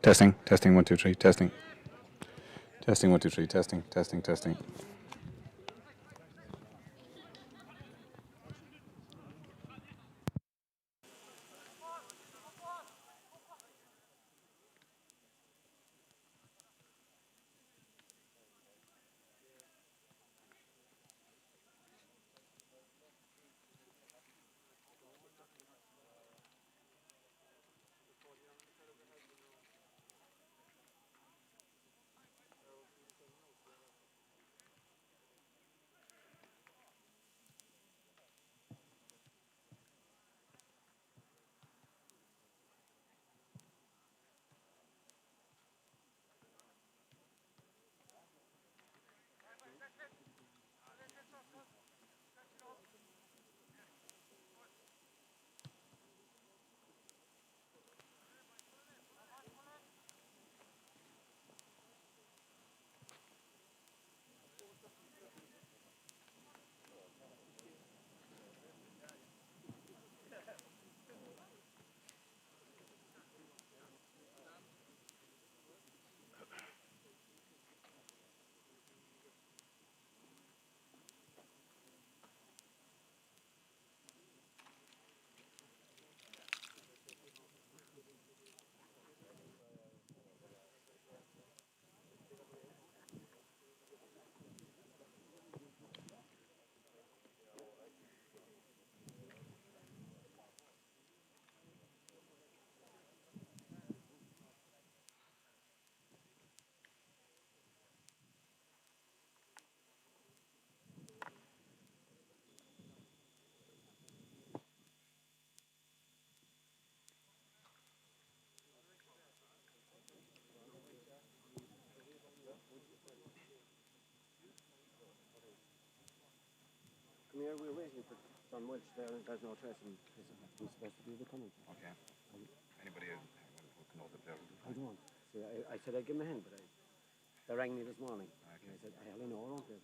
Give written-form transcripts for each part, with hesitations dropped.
Testing, testing, 1, 2, 3, testing. Testing, 1, 2, 3, testing, testing, testing. Come here, we're waiting for John Welch there. There's no trace of him. He's supposed to be the coming. Okay. Anybody who can know the player? I don't. See, I said I'd give him a hand, but they rang me this morning. Okay. And I said, I hardly know, I don't care.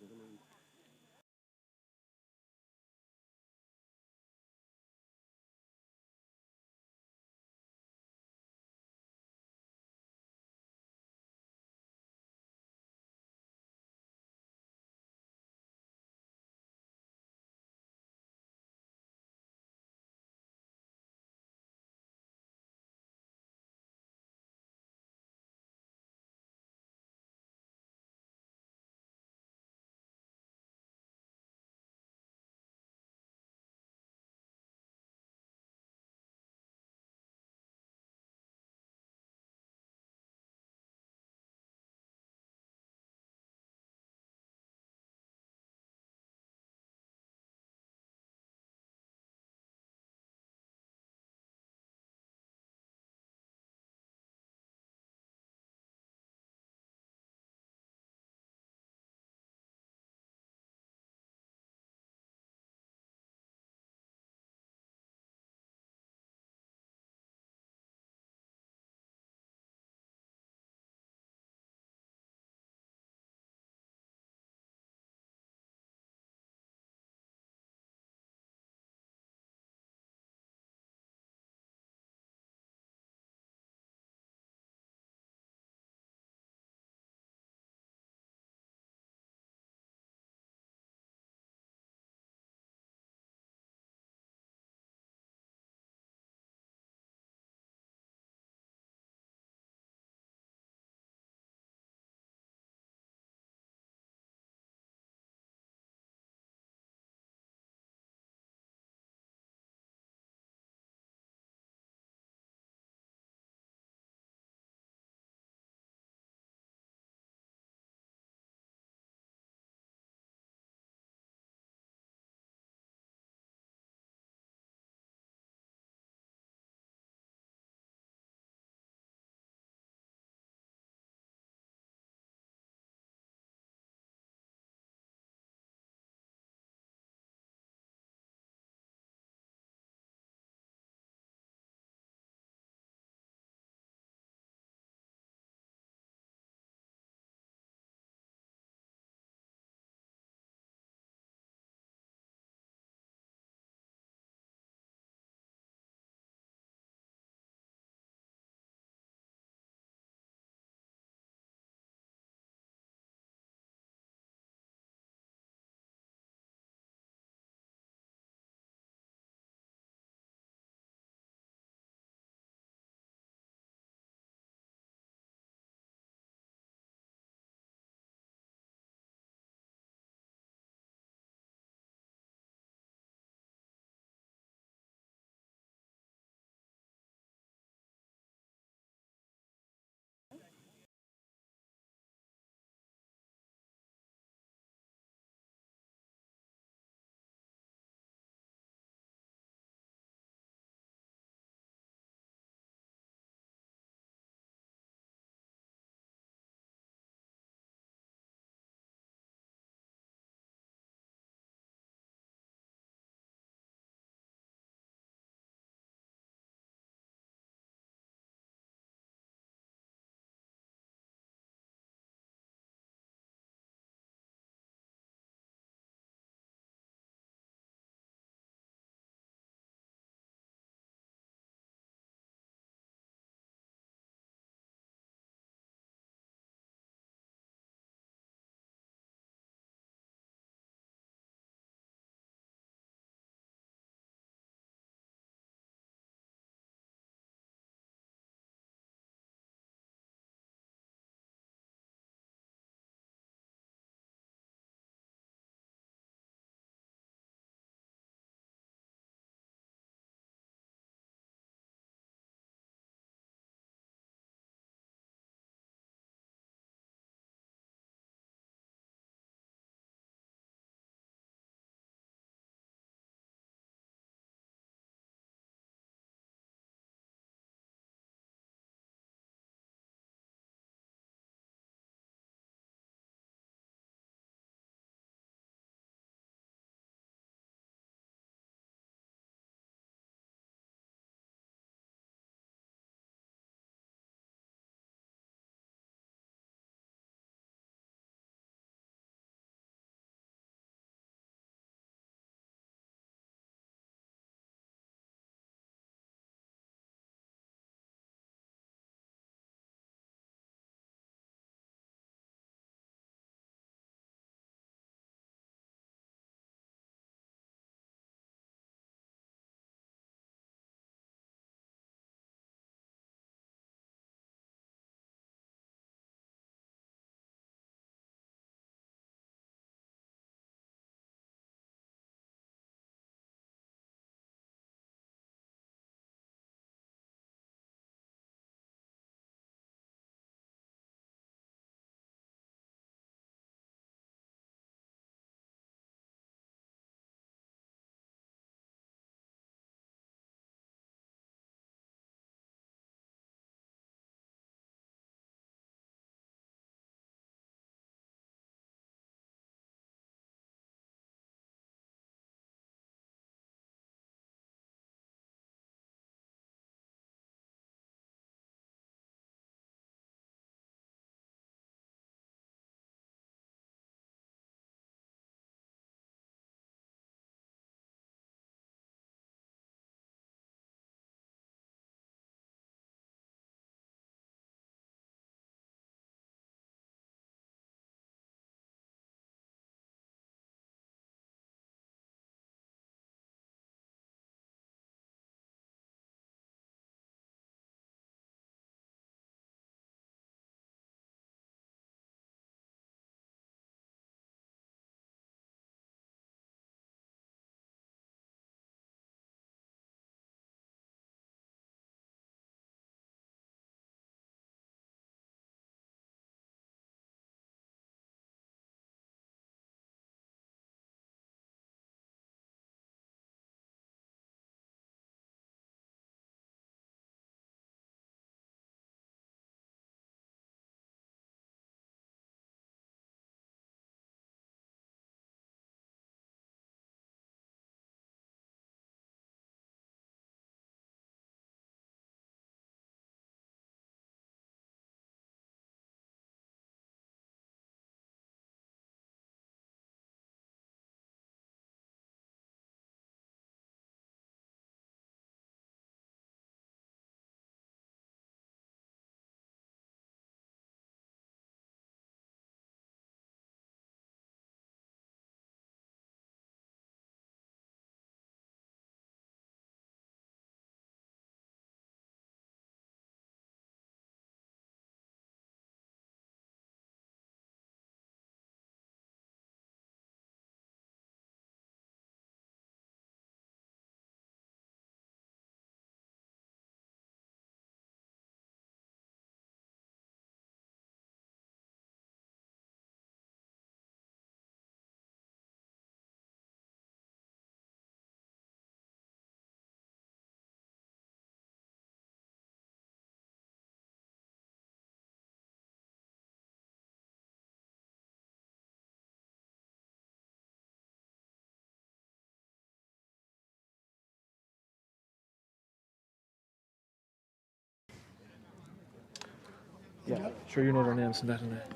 Yeah. Sure, you know their names and that and that.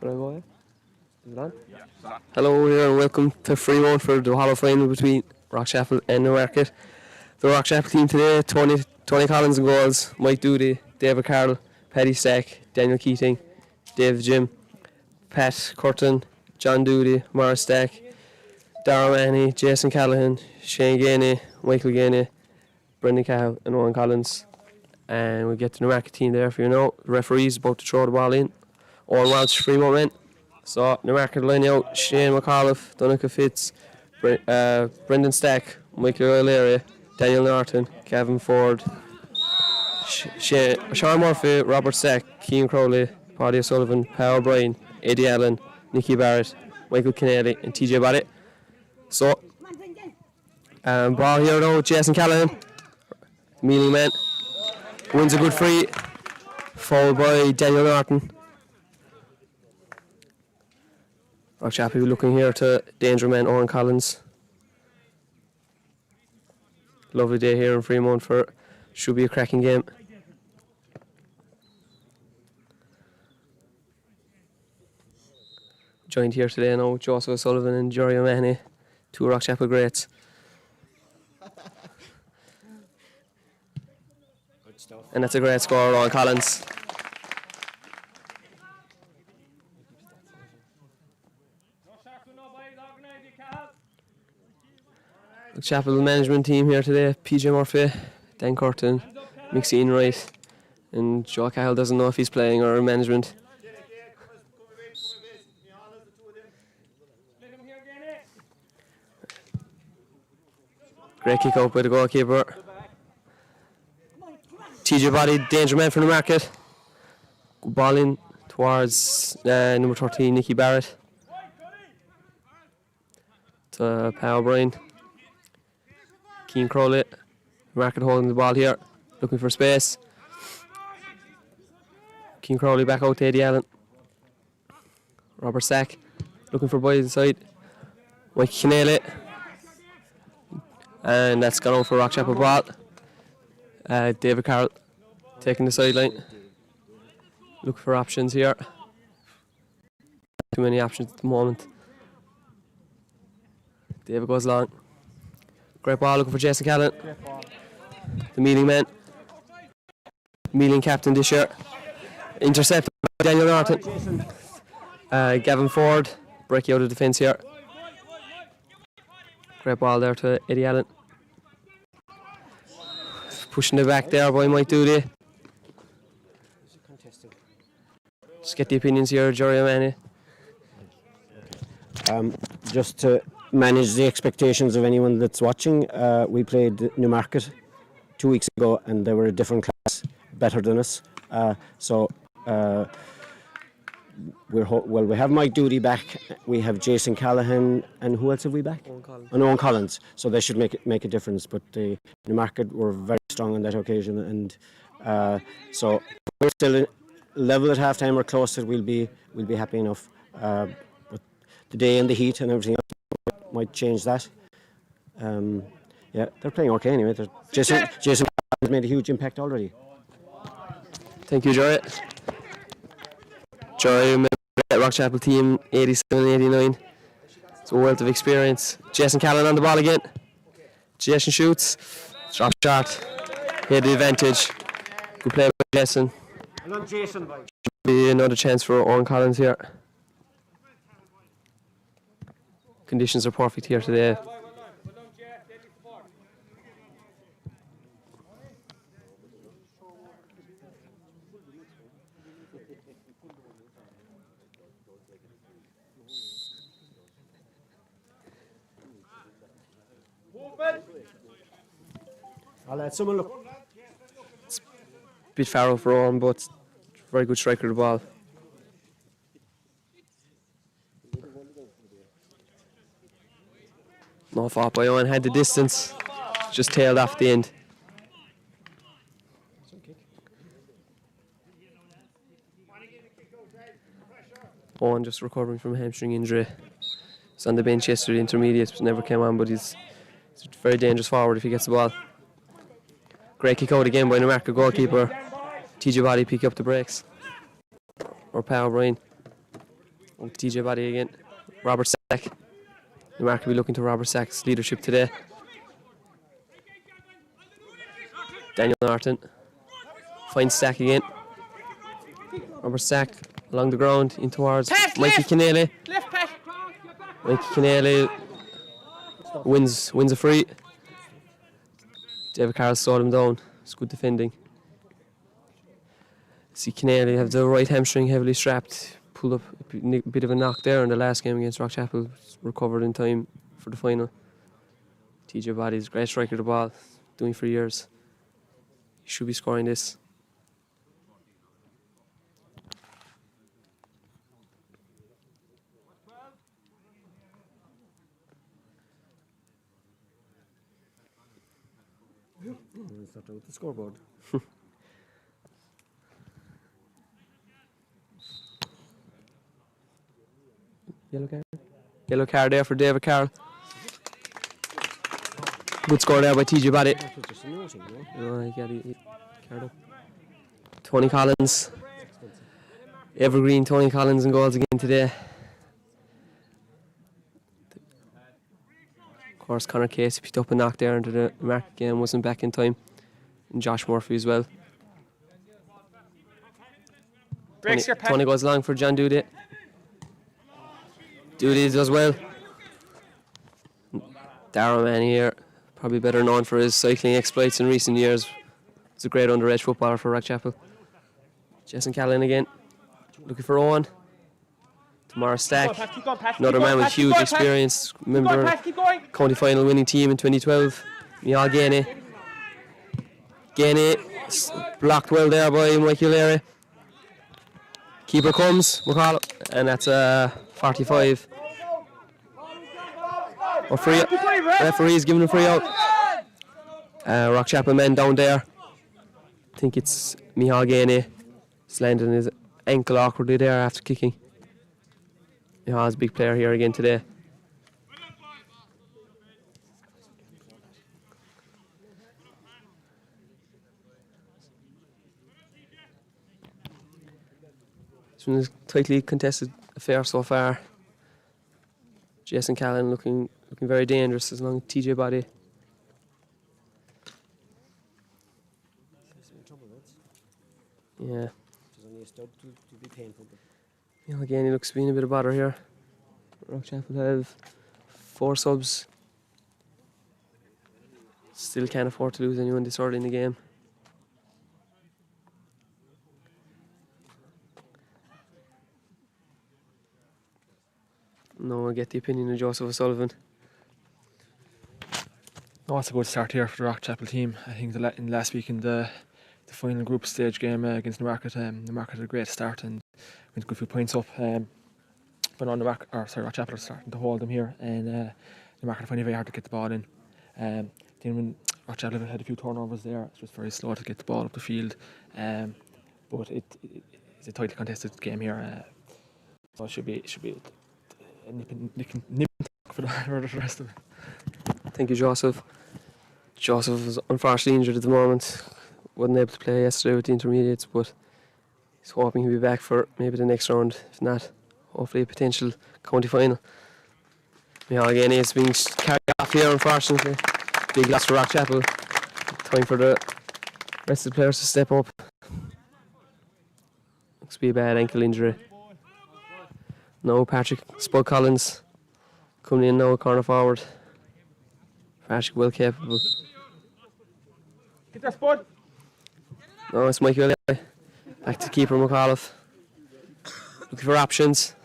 Will I go ahead? Is it on? Hello here and welcome to Fremont for the Duhallow final between Rockchapel and Newmarket. The Rockchapel team today, Tony Collins in goals, Mike Doody, David Carroll, Paddy Stack, Daniel Keating, Dave Jim, Pat Curtin, John Doody, Morris Stack, Darragh Mahoney, Jason Callahan, Shane Gainey, Michael Gainey, Brendan Cahill and Owen Collins. And we get the Newmarket team there for you know. The referee's about to throw the ball in. Owen Welch, Fremont men. So Newmarket lining out Shane McAuliffe, Donica Fitz, Brendan Stack, Michael O'Leary, Daniel Norton, Gavin Ford, Sean Murphy, Robert Stack, Cian Crowley, Paddy O'Sullivan, Power O'Brien, Eddie Allen, Nicky Barrett, Michael Kennedy and TJ Barrett. So ball here now, Jason Callahan, Mealing man, wins a good free, fouled by Daniel Norton. Rockchapel looking here to danger man Owen Collins. Lovely day here in Fremont for should be a cracking game. Joined here today now Joseph O'Sullivan and Jerry O'Mahony, two Rockchapel greats. And that's a great score, Owen Collins. Chapel management team here today, PJ Murphy, Dan Curtin, Maxine Wright, and Joe Cahill doesn't know if he's playing or management. Great kick out by the goalkeeper. TJ Body, danger man from the market. Good ball in towards number 13, Nicky Barrett. To Power O'Brien. Cian Crowley, Market holding the ball here, looking for space. Cian Crowley back out to Eddie Allen. Robert Stack, looking for boys inside. Mike Kennedy. And that's gone out for Rockchapel ball. David Carroll taking the sideline. Look for options here. Too many options at the moment. David goes long. Great ball, looking for Jason Callan. The Mealing man. Mealing captain this year. Intercepted by Daniel Norton. Gavin Ford breaking out of defence here. Great ball there to Eddie Allen. Pushing it back there by Mike Doody. Just get the opinions here, Jerry O'Mahony. Just to manage the expectations of anyone that's watching, we played Newmarket 2 weeks ago and they were a different class, better than us. We have Mike Doody back, we have Jason Callahan, and who else have we back? Owen Collins. And Owen Collins. So they should make a difference. But the Newmarket were very strong on that occasion, and so we're still level at half time or close to it. We'll be happy enough. But the day and the heat and everything else might change that. Yeah, they're playing okay anyway. Jason has made a huge impact already. Thank you, Jerry. Jerry, member of the Rockchapel team, 87-89. It's a wealth of experience. Jason Callan on the ball again. Jason shoots. Drop shot. He had the advantage. Good play by Jason. Be another chance for Owen Collins here. Conditions are perfect here today. I'll let someone look. It's a bit far for Owen, but very good striker of the ball. No fault by Owen, had the distance, just tailed off the end. Owen just recovering from a hamstring injury. He's on the bench yesterday, intermediate, but never came on, but he's a very dangerous forward if he gets the ball. Great kick out again by Newmarket goalkeeper. TJ Body pick up the breaks. Or Power O'Brien. On to TJ Body again. Robert Sack. Newmarket will be looking to Robert Sack's leadership today. Daniel Norton. Finds Stack again. Robert Stack along the ground in towards Mikey Keneally. Mikey Keneally wins a free. David Carroll slowed him down. It's good defending. See Keneally have the right hamstring heavily strapped. Pulled up a bit of a knock there in the last game against Rockchapel. Recovered in time for the final. TJ Body's great striker of the ball. Doing for years. He should be scoring this. With the scoreboard. Yellow card. Yellow card there for David Carroll. Good score there by TJ Body. Card up. Tony Collins. Evergreen Tony Collins in goals again today. Of course, Conor Casey picked up a knock there into the mark game, wasn't back in time. And Josh Murphy as well. Tony goes long for John Doody. Doody does well. Darrow man here, probably better known for his cycling exploits in recent years. He's a great underage footballer for Rockchapel. Jason Callan again, looking for Owen. Tomorrow Stack, another man with huge experience. Remember, county final winning team in 2012. Mial Gainey. Gainey blocked well there by Michael Leary. Keeper comes, McCall, and that's 45. Or free. Referee's giving a free out. Rockchapel men down there. I think it's Michal Gainey. He's landing his ankle awkwardly there after kicking. Mihal's a big player here again today. It's been a tightly contested affair so far. Jason Callan looking very dangerous as long as TJ Body. Yeah. Again, he looks to be in a bit of bother here. Rockchapel have 4 subs. Still can't afford to lose anyone this early in the game. No, I get the opinion of Joseph O'Sullivan. No, it's a good start here for the Rockchapel team. I think in last week in the final group stage game against Newmarket, Newmarket had a great start and went a good few points up. But on Rockchapel are starting to hold them here, and Newmarket are finding it very hard to get the ball in. Then when Rockchapel had a few turnovers there, it's just very slow to get the ball up the field. But it's a tightly contested game here, so it should be a nip for the rest of it. Thank you, Joseph. Joseph was unfortunately injured at the moment. Wasn't able to play yesterday with the intermediates, but he's hoping he'll be back for maybe the next round. If not, hopefully a potential county final. Yeah, again, he's being carried off here, unfortunately. Big loss for Rockchapel. Time for the rest of the players to step up. Looks to be a bad ankle injury. No, Patrick Spud Collins coming in now, corner forward. Patrick well capable. Get that, Spud. No, it's Michael Leary. Back to keeper McAuliffe. Looking for options.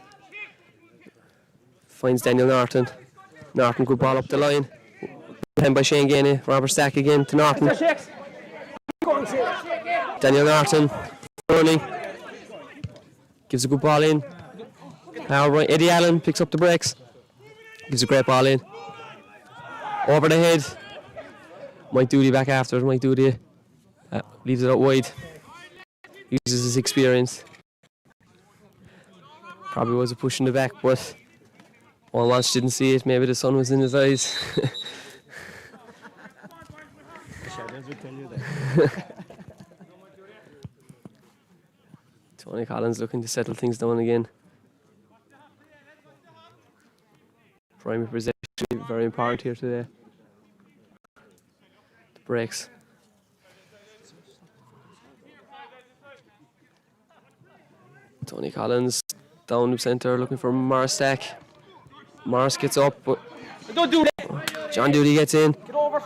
Finds Daniel Norton. Norton good ball up the line. Pen by Shane Gainey. Robert Stack again to Norton. Daniel Norton running. Gives a good ball in. Right. Eddie Allen picks up the breaks. Gives a great ball in. Over the head. Mike Doody back after it. Mike Doody leaves it out wide. Uses his experience. Probably was a push in the back, but Owen Walsh didn't see it. Maybe the sun was in his eyes. Tony Collins looking to settle things down again. Primary possession, very important here today. The breaks. Tony Collins down the centre looking for Morris Stack. Morris gets up, but Don't do that. John Duty gets in. Get over.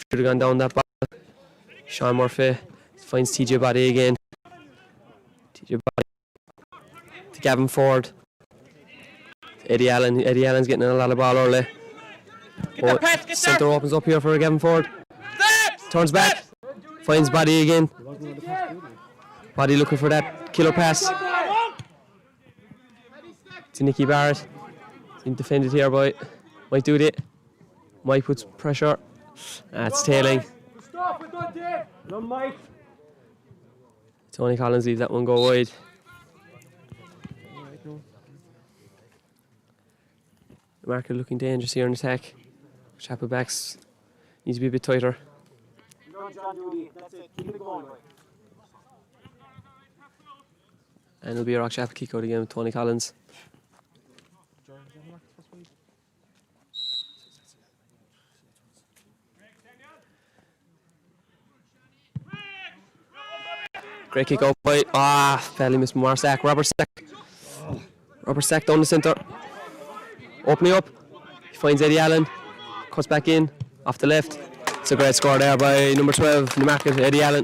Should have gone down that ball. Sean Murphy finds TJ Body again. TJ Body to Gavin Ford. Eddie Allen. Eddie Allen's getting a lot of ball early. Centre opens up here for Gavin Ford. Turns back. Finds Body again. Body looking for that killer pass. To Nicky Barrett. Being defended here by Mike Doody. Mike puts pressure. That's tailing. Tony Collins leaves that one go wide. Newmarket looking dangerous here in attack. Chapel backs needs to be a bit tighter. And it'll be a Rockchapel kick out again with Tony Collins. Great kick out by barely missed Marsack. Robert Stack down the centre. Opening up. He finds Eddie Allen. Cuts back in off the left. It's a great score there by number 12 Newmarket, Eddie Allen.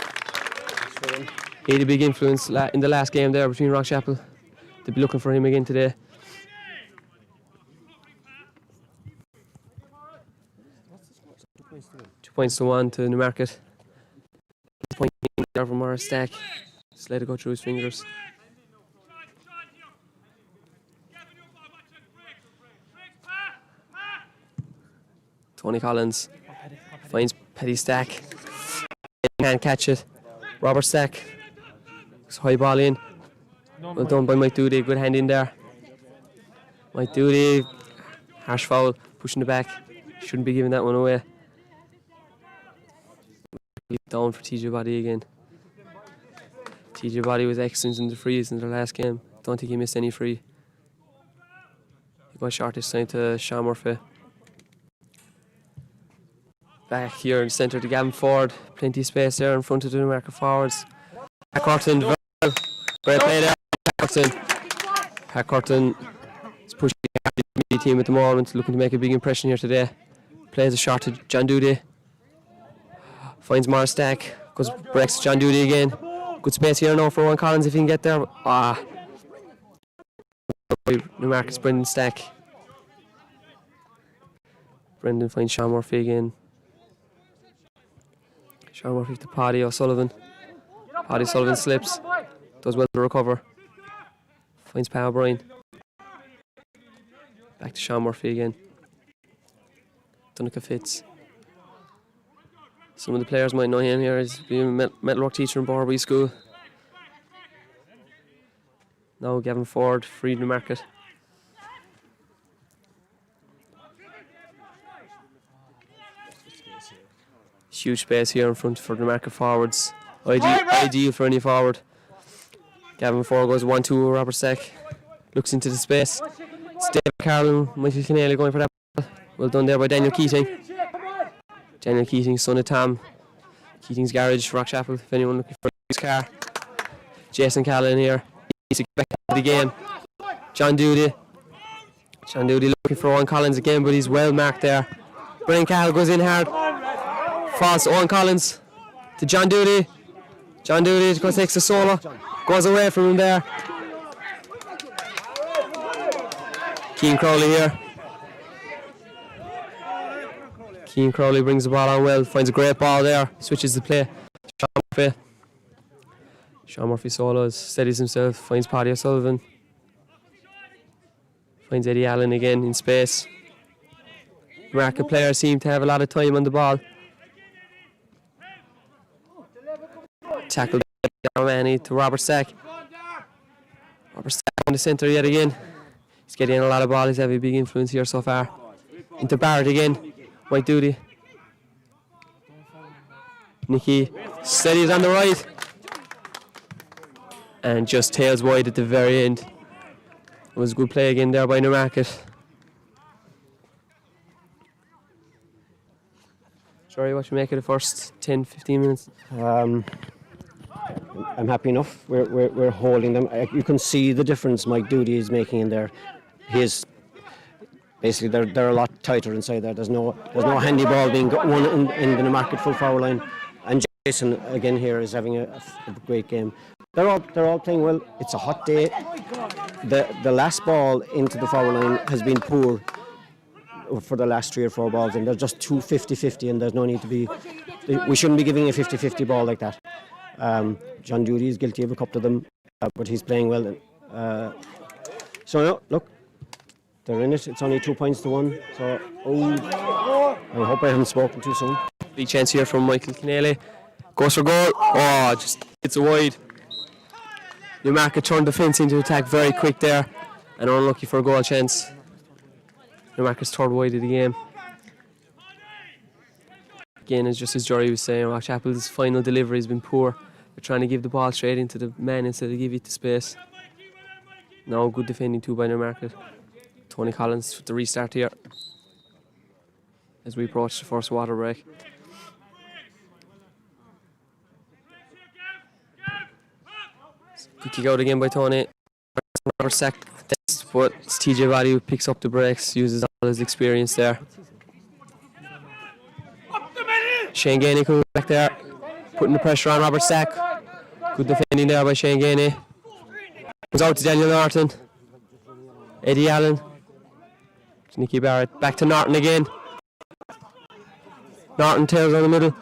He had a big influence in the last game there between Rockchapel. They'll be looking for him again today. Two points to 1 to Newmarket. Point there from Morris Stack. Just let it go through his fingers. Tony Collins finds Petty Stack. Can't catch it. Robert Stack. High ball in. Well done by Mike Doody. Good hand in there. Mike Doody. Harsh foul. Pushing the back. Shouldn't be giving that one away. Down for TJ Body again. TJ Body was excellent in the frees in the last game. Don't think he missed any free. He got short this time to Sean Murphy. Back here in the centre to Gavin Ford. Plenty of space there in front of the Newmarket forwards. Pat Curtin, great play there. Pat Curtin is pushing the media team at the moment, looking to make a big impression here today. Plays a shot to John Doody. Finds Morris Stack. Goes breaks John Doody again. Good space here now for Owen Collins if he can get there. Newmarket's Brendan Stack. Brendan finds Sean Murphy again. Sean Murphy to Paddy O'Sullivan. Paddy O'Sullivan slips. Does well to recover. Finds Pat O'Brien. Back to Sean Murphy again. Donica Fitz. Some of the players might know him here. He's been a metalwork teacher in Borby School. Now Gavin Ford, freed Newmarket. Huge space here in front for the Newmarket forwards. Ideal for any forward. Gavin Ford goes 1-2 Robert Stack. Looks into the space. Steve Carlin, Michael Keneally going for that ball. Well done there by Daniel Keating. Daniel Keating, son of Tom. Keating's garage, Rockchapel, if anyone looking for his car. Jason Callan here. He's to get back to the game. John Doody. John Doody looking for Owen Collins again, but he's well marked there. Brian Cahill goes in hard. Falls to Owen Collins. To John Doody. John Doody takes the solo. Goes away from him there. Keane Crowley here. Keane Crowley brings the ball on well, finds a great ball there, switches the play. Sean Murphy solos, steadies himself, finds Paddy O'Sullivan. Finds Eddie Allen again in space. Newmarket players seem to have a lot of time on the ball. Tackle Manny to Robert Stack. Robert Stack on the centre yet again. He's getting a lot of ball, he's having a big influence here so far. Into Barrett again. White Doody. Nicky steadies on the right. and just tails wide at the very end. It was a good play again there by Newmarket. Sorry, what you make of the first 10-15 minutes? I'm happy enough. We're holding them. You can see the difference Mike Doody is making in there. He is basically they're a lot tighter inside there. There's no handy ball being won in the Newmarket full foul line. And Jason again here is having a great game. They're all playing well. It's a hot day. The last ball into the foul line has been poor for the last 3 or 4 balls, and they're just 2 50-50, and there's no need to be. We shouldn't be giving a 50-50 ball like that. John Doody is guilty of a couple of them, but he's playing well. So no, look, they're in it. It's only 2 points to 1. So I hope I haven't spoken too soon. Big chance here from Michael Keneally. Goes for goal. Oh, just hits it wide. Newmarket turned defence into attack very quick there, and unlucky for a goal chance. Newmarket's third wide of the game. Again, it's just as Jory was saying, Rockchapel's final delivery has been poor. They're trying to give the ball straight into the man instead of give it to space. Now good defending too by Newmarket. Tony Collins with the restart here as we approach the first water break. Good kick out again by Tony. Robert sack, but it's TJ Body who picks up the breaks, uses all his experience there. Shane Gainey coming back there, putting the pressure on Robert Stack. Good defending there by Shane Gainey. Comes out to Daniel Norton. Eddie Allen. To Nicky Barrett. Back to Norton again. Norton tails on the middle.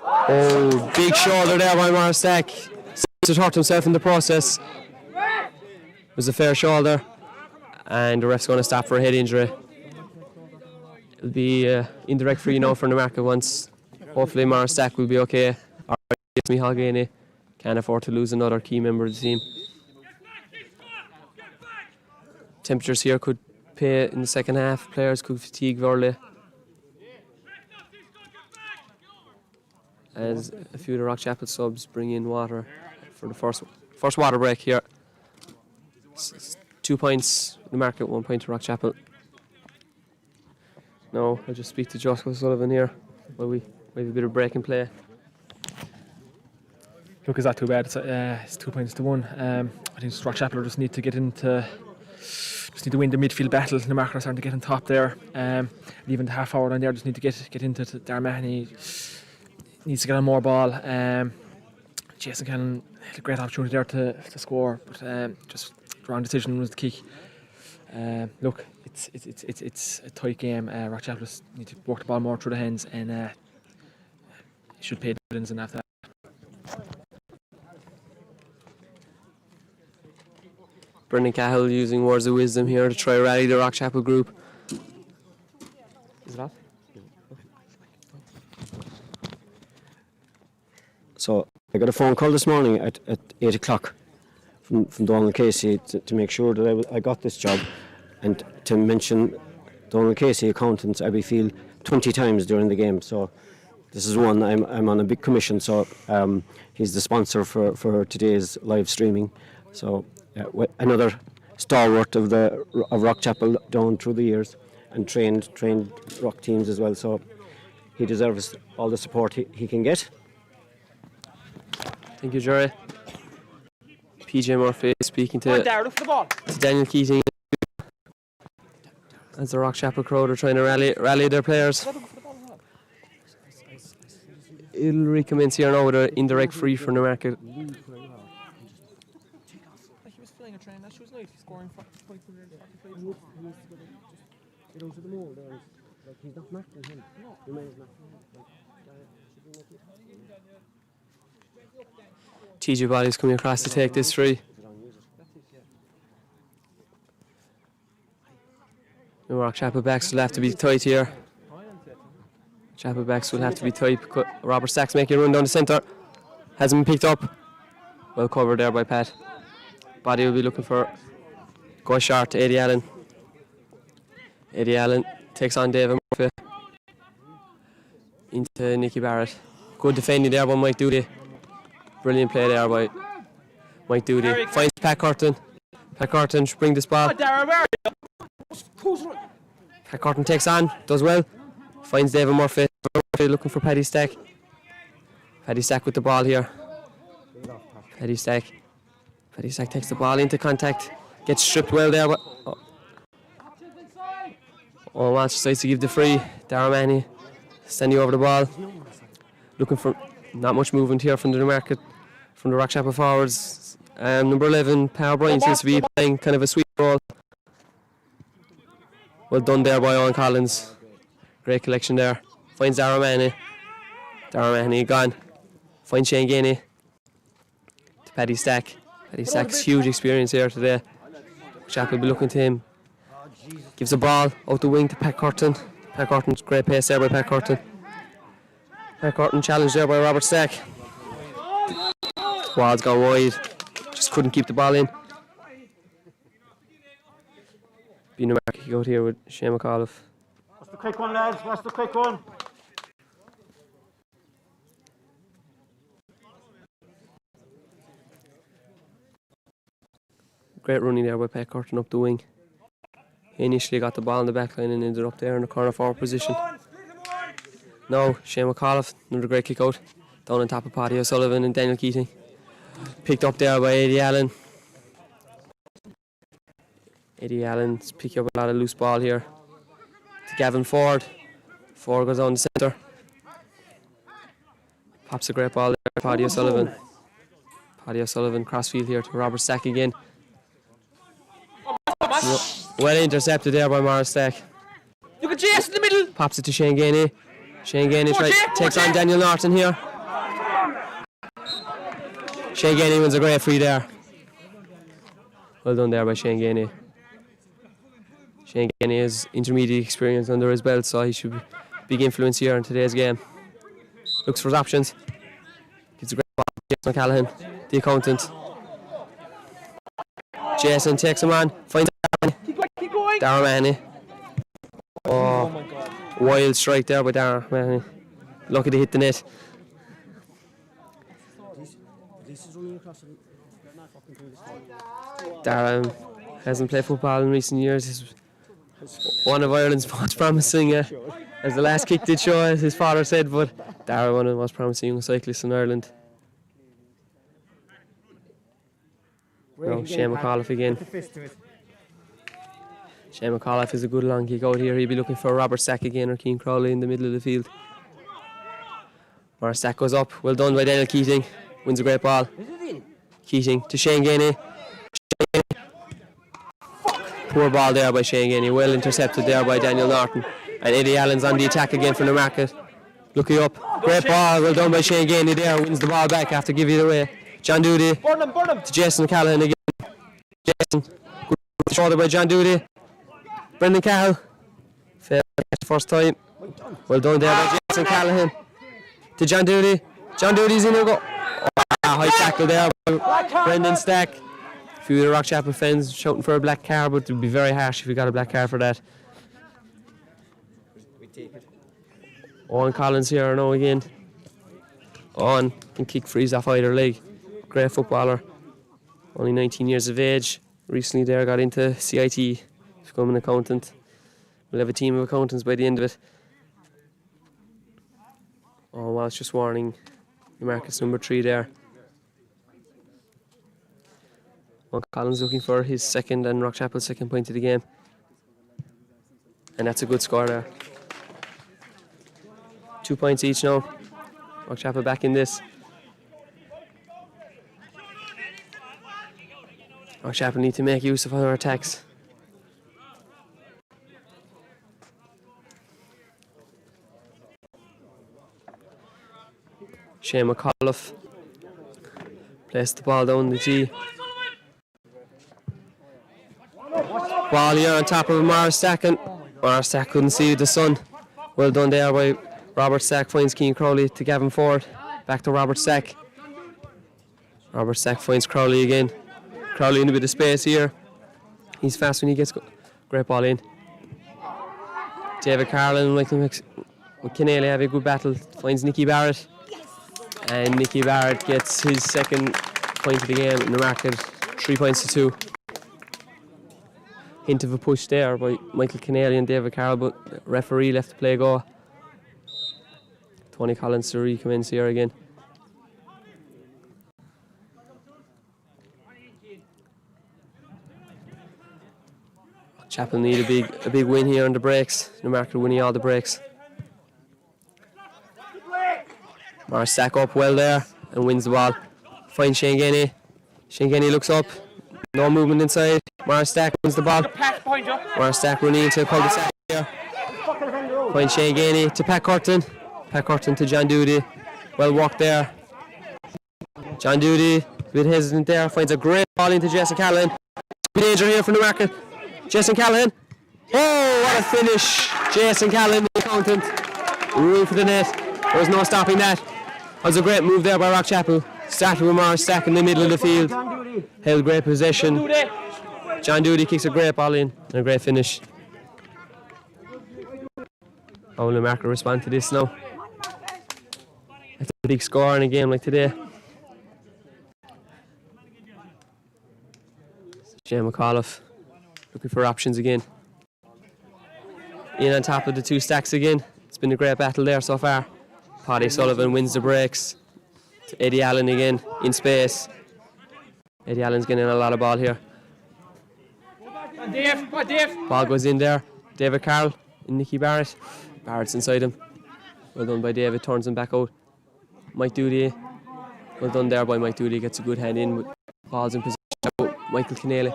Oh, big shoulder there by Morris Stack. Seems to hurt himself in the process. It was a fair shoulder, and the ref's going to stop for a head injury. It'll be indirect free now for Newmarket once. Hopefully Morris Stack will be okay. Or Michal Gainey can't afford to lose another key member of the team. Temperatures here could pay in the second half. Players could fatigue early, as a few of the Rockchapel subs bring in water for the first water break here. 2 points Newmarket, 1 point to Rockchapel. No, I'll just speak to Joshua Sullivan here while we have a bit of break and play. Look, it's not too bad. It's 2 points to 1. I think Rockchapel just need to get into, win the midfield battle. Newmarket are starting to get on top there. Even the half hour line there, just need to get into Darmah. He needs to get on more ball. Jason Cannon had a great opportunity there to score, but just the wrong decision was the kick. Look, it's a tight game. Rockchapel just need to work the ball more through the hands, and it should pay dividends in after that. Brendan Cahill using words of wisdom here to try rally the Rockchapel group. Is it off? So I got a phone call this morning at 8 o'clock from Donald Casey to make sure that I got this job, and to mention Donald Casey, accountants, Abbeyfield, 20 times during the game. So this is one. I'm on a big commission, so he's the sponsor for today's live streaming. So another stalwart of Rockchapel down through the years, and trained rock teams as well. So he deserves all the support he can get. Thank you, Jerry. PJ Murphy speaking to Daniel Keating as the Rockchapel crowd are trying to rally their players. It'll recommence here now with an indirect free for Newmarket. TJ Body's coming across to take this free. The Rockchapel backs will have to be tight here. Chapel backs will have to be tight. Robert Stack's making a run down the centre. Hasn't been picked up. Well covered there by Pat. Body will be looking for go short to Eddie Allen. Eddie Allen takes on David Murphy. Into Nicky Barrett. Good defending there by Mike Doody. Brilliant play there by Might do it. Finds Pat Curtin. Pat Curtin should bring this ball. Pat Curtin takes on, does well. Finds David Murphy. Looking for Paddy Stack. Paddy Stack with the ball here. Paddy Stack takes the ball into contact. Gets stripped well there. But Walsh decides to give the free. Darragh Mahoney standing over the ball. Looking for not much movement here from the Newmarket, from the Rockchapel forwards. Number 11, Power Bryan, seems to be playing kind of a sweep role. Well done there by Owen Collins. Great collection there. Finds Darragh Mahoney. Darragh Mahoney gone. Finds Shane Gainey. To Paddy Stack. Paddy Stack's huge experience here today. Chap will be looking to him. Gives the ball out the wing to Pat Curtin. Pat Curtin's great pace there by Pat Curtin. Pat Curtin challenged there by Robert Stack. Ball's gone wide. Just couldn't keep the ball in. Being a mark kick out here with Shane McAuliffe. What's the quick one, lads? What's the quick one? Great running there by Pat Curtin up the wing. He initially got the ball in the back line and ended up there in the corner forward position. Now Shane McAuliffe, another great kick out. Down on top of Paddy O'Sullivan and Daniel Keating. Picked up there by Eddie Allen. Eddie Allen's picking up a lot of loose ball here. To Gavin Ford. Ford goes on the centre. Pops a great ball there to Paddy O'Sullivan. Paddy O'Sullivan crossfield here to Robert Stack again. Well intercepted there by Morris Stack. Look at Jason in the middle. Pops it to Shane Gainey. Shane Gainey takes on Daniel Norton here. Shane Gainey wins a great free there. Well done there by Shane Gainey. Shane Gainey has intermediate experience under his belt, so he should be big influence here in today's game. Looks for his options. Gives a great ball to Jason O'Callaghan, the accountant. Jason takes him on, finds Darragh Mahoney. Oh, wild strike there by Darragh Mahoney. Lucky to hit the net. Darragh hasn't played football in recent years. He's one of Ireland's most promising, as the last kick did show, as his father said, but Darragh, one of the most promising young cyclists in Ireland. Now Shane McAuliffe again. Shane McAuliffe is a good long kick out here. He'll be looking for Robert Stack again or Keane Crowley in the middle of the field. Robert Stack goes up. Well done by Daniel Keating. Wins a great ball. Keating to Shane Gainey. Poor ball there by Shane Gainey. Well intercepted there by Daniel Norton. And Eddie Allen's on the attack again from the market. Looking up. Great ball. Well done by Shane Gainey there. Wins the ball back after giving it away. John Doody to Jason Callahan again. Jason. Good shoulder by John Doody. Brendan Cahill. Failed first time. Well done there by Jason Callahan. To John Doody. John Doody's in a go. High tackle there by Brendan Stack. A few of the Rockchapel fans shouting for a black card, but it would be very harsh if we got a black card for that. Owen Collins here now again. Owen can kick frees off either leg. Great footballer. Only 19 years of age. Recently there got into CIT. Become an accountant. We'll have a team of accountants by the end of it. Oh, well, it's just warning Newmarket's number 3 there. Owen Collins looking for his second and Rockchapel's second point of the game. And that's a good score there. 2 points each now. Rockchapel back in this. Rockchapel need to make use of other attacks. Shane McAuliffe placed the ball down the G. Ball here on top of Morris Stack, and Morris Stack couldn't see the sun. Well done there by Robert Stack. Finds Keane Crowley to Gavin Ford. Back to Robert Stack. Robert Stack finds Crowley again. Crowley in a bit of space here. He's fast when he gets great ball in. David Carlin and Michael McKinney have a good battle. Finds Nicky Barrett. And Nicky Barrett gets his second point of the game. Newmarket 3 points to 2. Hint of a push there by Michael Keneally and David Carroll, but referee left the play go. Tony Collins to recommence here again. Chapel need a big win here on the breaks. Newmarket winning all the breaks. Morris stack up well there and wins the ball. Finds Shane Genney. Shane Genney looks up. No movement inside. Morris Stack wins the ball. Morris Stack running into cul-de-sac here. Finds Shane Genney to Pat Curtin. Pat Curtin to John Doody. Well walked there. John Doody, a bit hesitant there. Finds a great ball into Jason Callahan. Danger here for Newmarket. Jason Callahan. Oh, what a finish. Jason Callahan, the accountant. Room for the net. There was no stopping that. That was a great move there by Rockchapel. Started with Morris Stack in the middle of the field. Held great possession. John Doody kicks a great ball in and a great finish. How will Newmarket respond to this now? That's a big score in a game like today. Jay McAuliffe looking for options again. In on top of the two stacks again. It's been a great battle there so far. Paddy Sullivan wins the breaks. To Eddie Allen again in space. Eddie Allen's getting a lot of ball here. Ball goes in there. David Carroll and Nicky Barrett. Barrett's inside him. Well done by David, turns him back out. Mike Doody. Well done there by Mike Doody, gets a good hand in with balls in position. Michael Keneally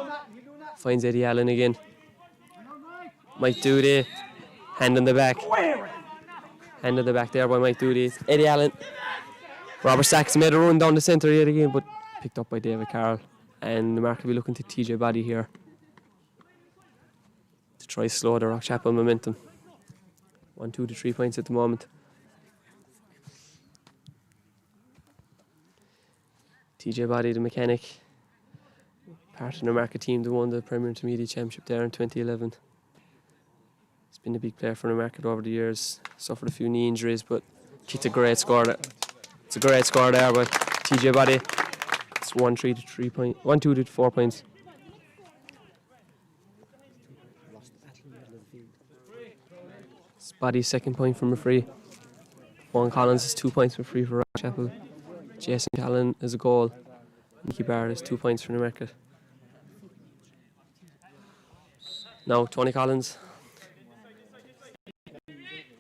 finds Eddie Allen again. Mike Doody, hand on the back. Hand on the back there by Mike Doody. Eddie Allen. Robert Sachs made a run down the centre yet again, but picked up by David Carroll. And Newmarket will be looking to TJ Body here to try slow the Rockchapel momentum. 1, 2 to 3 points at the moment. TJ Body, the mechanic, part of the Newmarket team that won the Premier Intermediate Championship there in 2011. He's been a big player for Newmarket over the years. Suffered a few knee injuries, but kicked a great score. It's a great score there by TJ Body. It's 1, 3 to 3 points. 1, 2 to 4 points. It's Body's second point from a free. Juan Collins is 2 points for free for Rockchapel. Jason Callan is a goal. Nicky Barrett is 2 points for Newmarket. Now Tony Collins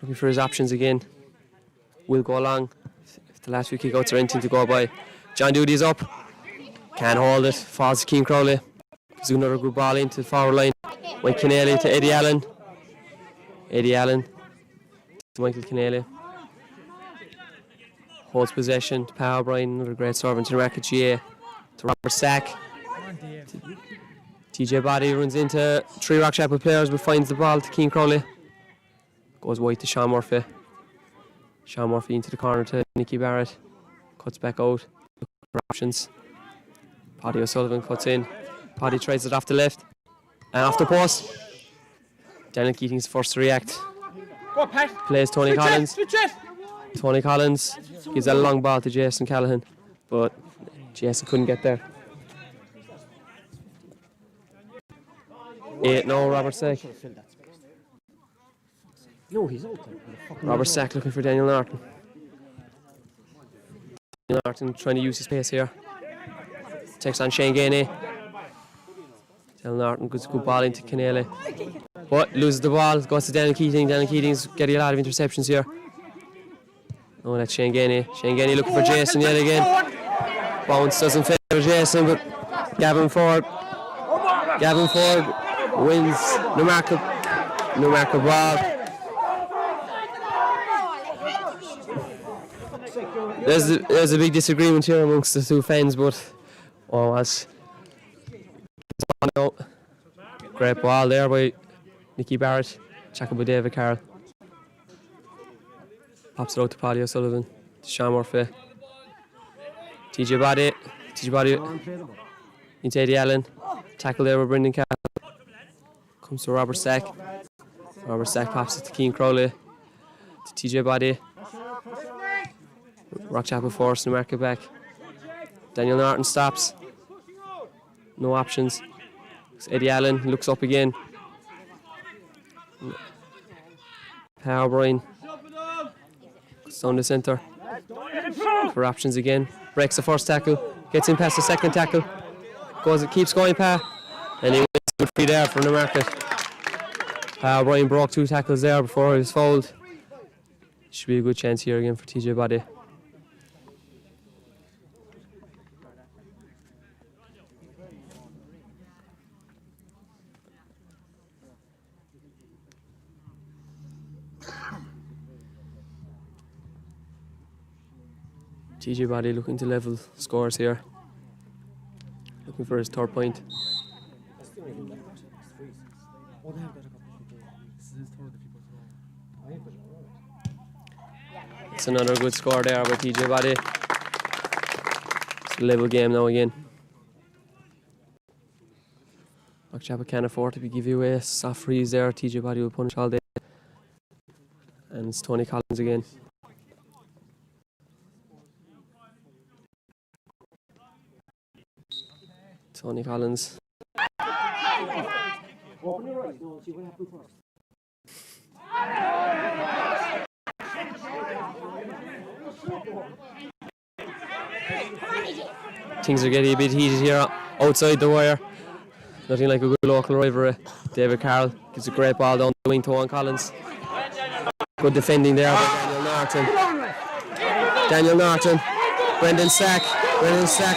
looking for his options again. Will go along if the last few kickouts are anything to go by. John Doody's up. Can't hold it. Falls to Keane Crowley. There's another good ball into the forward line. Mike Keneally to Eddie Allen. Eddie Allen to Michael Keneally. Holds possession to Pat O'Brien, another great servant to Newmarket GA. To Robert Sack. TJ Body runs into 3 Rockchapel players but finds the ball to Keane Crowley. Goes wide to Sean Murphy. Sean Murphy into the corner to Nicky Barrett. Cuts back out. For options. Paddy O'Sullivan cuts in. Paddy tries it off the left. And off the post. Daniel Keating's first to react. Go, Pat. Plays Tony Collins. Tony Collins gives a long ball to Jason Callahan, but Jason couldn't get there. 8-0 Robert Sack. No, he's out there. Robert Sack looking for Daniel Norton. Daniel Norton trying to use his pace here. Takes on Shane Gainey. Daniel Norton gets a good ball into Keneally. But loses the ball, goes to Daniel Keating. Daniel Keating's getting a lot of interceptions here. Oh, that's Shane Gainey. Shane Gainey looking for Jason yet again. Bounce doesn't favour Jason, but Gavin Ford wins Newmarket ball. There's a big disagreement here amongst the two fans, but great ball there by Nicky Barrett, tackled by David Carroll. Pops it out to Paddy O'Sullivan, to Sean Murphy. TJ Body into Eddie Allen. Tackle there by Brendan Carroll. Comes to Robert Stack. Robert Stack pops it to Keane Crowley. To TJ Body. Rockchapel force Newmarket back. Daniel Norton stops. No options. Eddie Allen looks up again. Power O'Brien goes down the centre for options again. Breaks the first tackle, gets in past the second tackle, keeps going Pa, and he wins good free there for Newmarket. Pa O'Brien broke 2 tackles there before he was fouled. Should be a good chance here again for TJ Body. TJ Body looking to level scores here. Looking for his 3rd point. It's another good score there by TJ Body. It's a level game now again. Rockchapel can't afford to give you away soft freeze there. TJ Body will punish all day. And it's Tony Collins again. Tony Collins. Things are getting a bit heated here outside the wire. Nothing like a good local rivalry. David Carroll gives a great ball down the wing to Owen Collins. Good defending there by Daniel Norton. Brendan Sack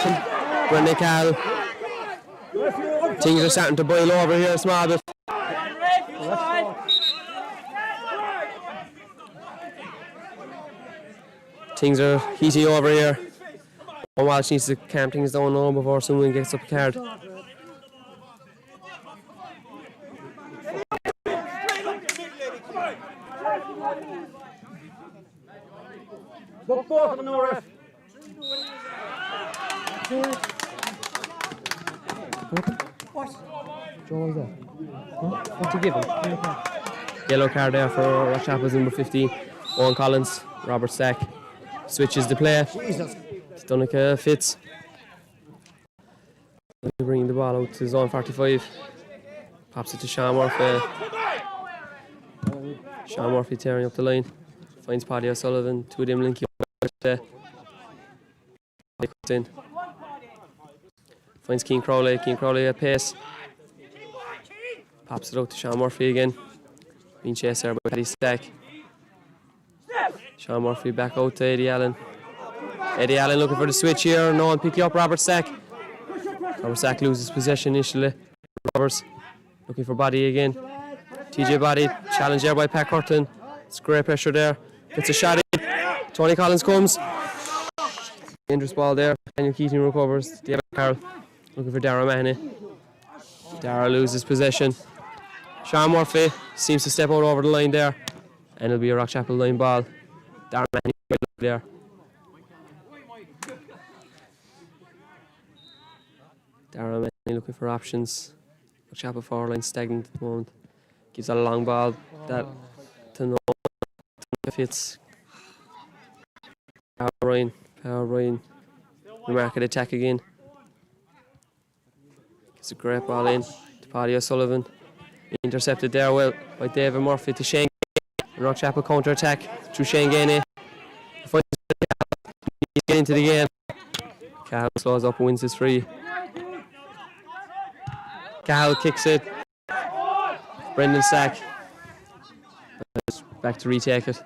and Brendan Carroll. Things are starting to boil over here a small bit. Things are heating over here. Walsh needs to calm things down now before someone gets up a card. What to give him? Yellow card there for Rockchapel's number 15. Owen Collins, Robert Stack. Switches the play. Donica Fitz. Bringing the ball out to zone 45. Pops it to Sean Murphy. Sean Murphy tearing up the line. Finds Paddy O'Sullivan. 2 of them linking up. In. Finds Keane Crowley. Keane Crowley at pace. Pops it out to Sean Murphy again. Being chased there by Paddy Stack. Sean Murphy back out to Eddie Allen. Eddie Allen looking for the switch here. No one picking up Robert Stack. Robert Stack loses possession initially. Roberts looking for Body again. TJ Body challenged there by Pat Curtin. It's great pressure there. Gets a shot in. Tony Collins comes. Dangerous ball there. Daniel Keating recovers. David Carroll looking for Darragh Mahoney. Darragh loses possession. Sean Murphy seems to step out over the line there. And it'll be a Rockchapel line ball. Darragh Mahoney there. Darragh Mahoney looking for options. Rockchapel forward line stagnant at the moment. Gives that a long ball. That to no fits. Power Ryan. Newmarket attack again. Gets a great ball in to Paddy O'Sullivan. Intercepted there well by David Murphy to Shane. Rockchapel counter attack through Shane Gainey. He's getting into the game. Cahill slows up and wins his free. Cahill kicks it. Brendan Sack. Back to retake it.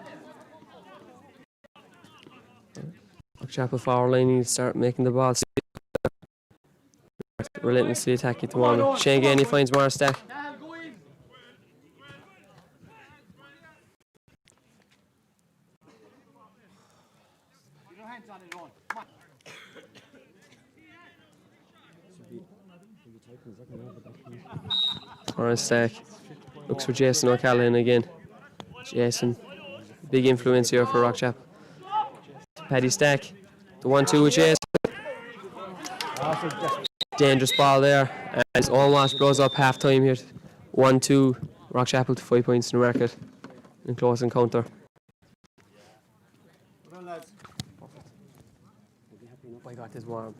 Rockchapel forward line needs to start making the ball. Relentlessly attacking at the moment. Shane Gainey finds more Stack. Warren Stack looks for Jason O'Callaghan again. Jason, big influence here for Rockchapel. Paddy Stack, the 1-2 with Jason. Dangerous ball there, and it's almost blows up half time here. 1-2, Rockchapel to 5 points in the Newmarket in close encounter. I got this warm.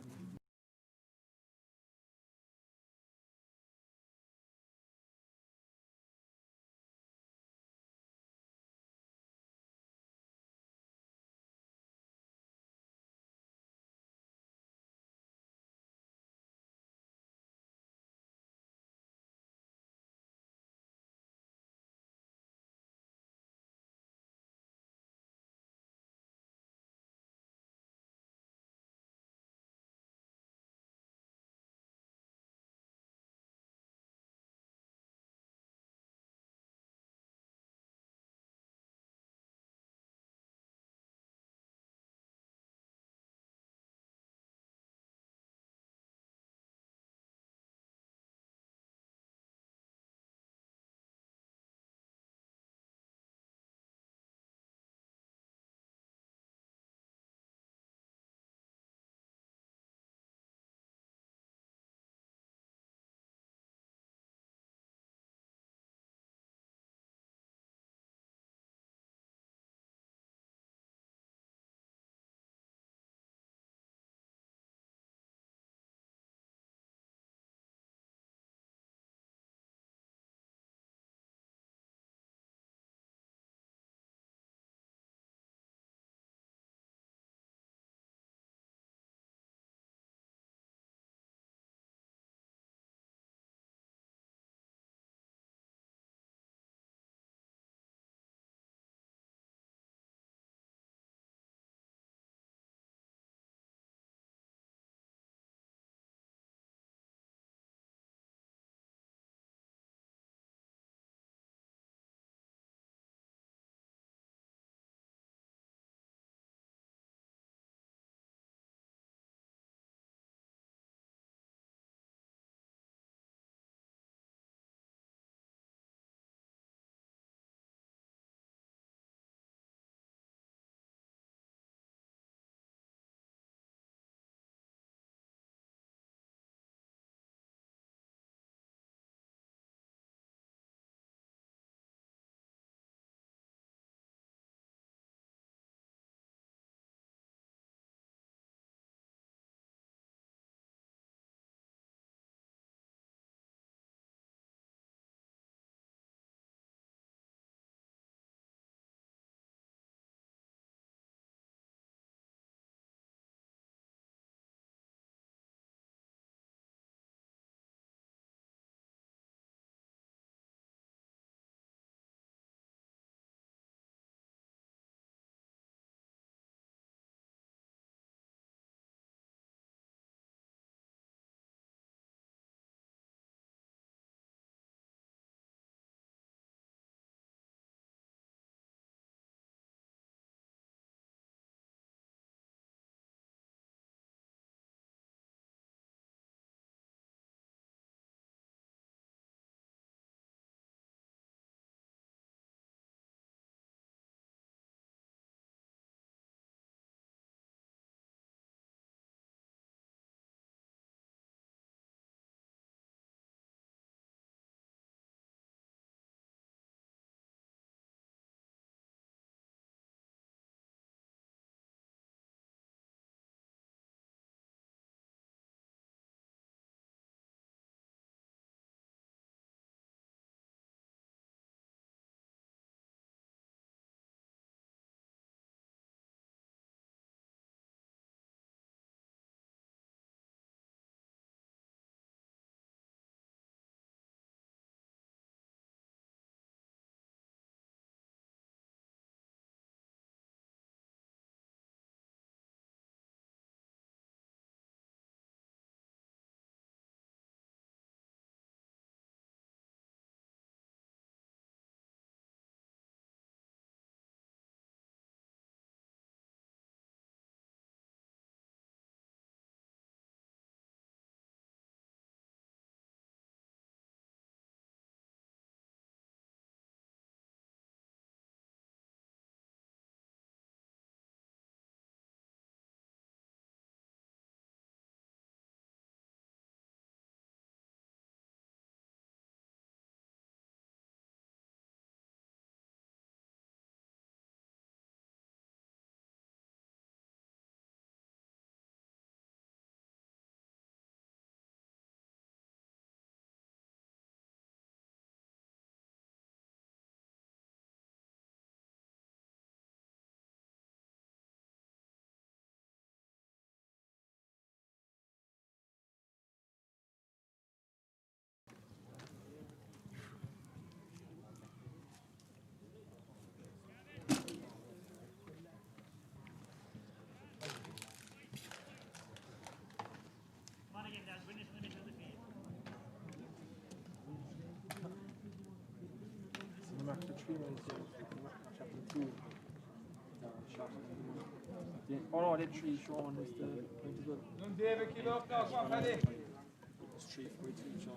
Oh no, they 3 Sean is the point as well. David, keep up now, come on, Paddy. It's 3 for 2 Sean.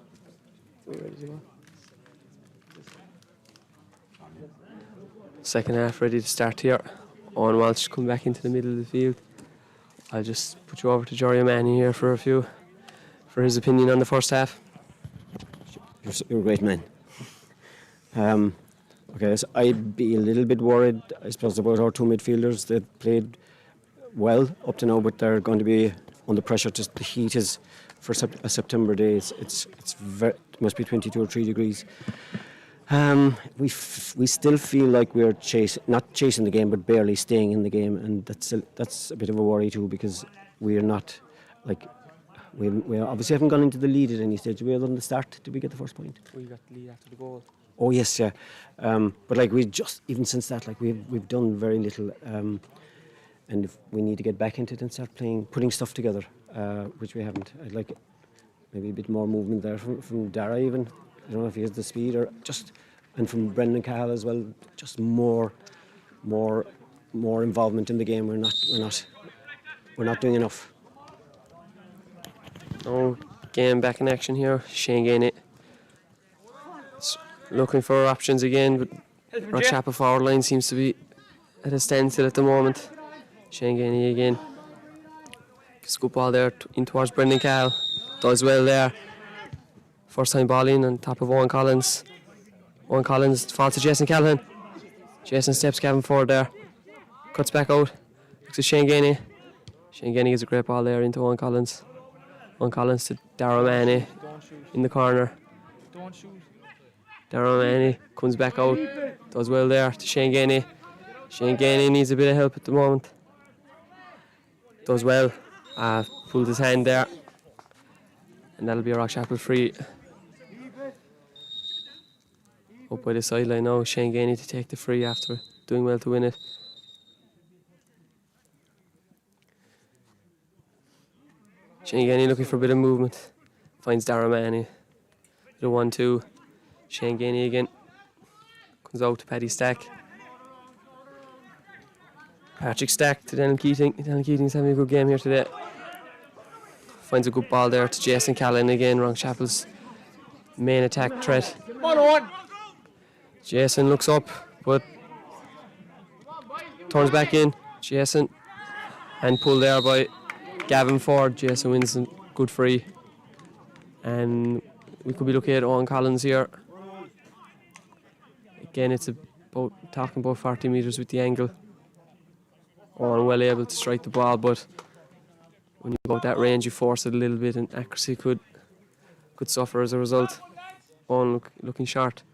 Are we ready to go? Second half ready to start here. Owen Walsh come back into the middle of the field. I'll just put you over to Jory Manny here for his opinion on the first half. You're a great man. Okay, so I'd be a little bit worried, I suppose, about our two midfielders. They played well up to now, but they're going to be under pressure. Just the heat is for a September day. It must be 22 or 3 degrees. We still feel like we're not chasing the game, but barely staying in the game, and that's a bit of a worry too, because we're not like we obviously haven't gone into the lead at any stage. We were on the start. Did we get the first point? We got the lead after the goal. Oh yes, yeah. But like we just even since that, like we've done very little, and if we need to get back into it and start putting stuff together, which we haven't. I'd like maybe a bit more movement there from Dara even. I don't know if he has the speed and from Brendan Cahill as well. Just more involvement in the game. We're not doing enough. Oh, game back in action here. Shane Gainey looking for options again, but Rockchapel forward line seems to be at a standstill at the moment. Shane Gainey again. Scoop ball there in towards Brendan Cahill. Does well there. First time ball in on top of Owen Collins. Owen Collins falls to Jason Callahan. Jason steps Gavin forward there. Cuts back out. Looks at Shane Gainey. Shane Gainey gives a great ball there into Owen Collins. Owen Collins to Darragh Manny in the corner. Don't shoot. Darragh Manny comes back out. Does well there to Shane Gainey. Shane Gainey needs a bit of help at the moment. Does well. Pulled his hand there. And that'll be a Rockchapel free. Up by the sideline now, Shane Gainey to take the free after doing well to win it. Shane Gainey looking for a bit of movement. Finds Darragh Manny. The 1-2. Shane Gainey again. Comes out to Paddy Stack. Patrick Stack to Daniel Keating. Daniel Keating's having a good game here today. Finds a good ball there to Jason Callan again, Rockchapel's main attack threat. Jason looks up, but turns back in. Jason, and pulled there by Gavin Ford. Jason wins a good free. And we could be looking at Owen Collins here. Again, it's talking about 40 metres with the angle. Owen well able to strike the ball, but when you go at that range, you force it a little bit, and accuracy could suffer as a result. Owen looking short.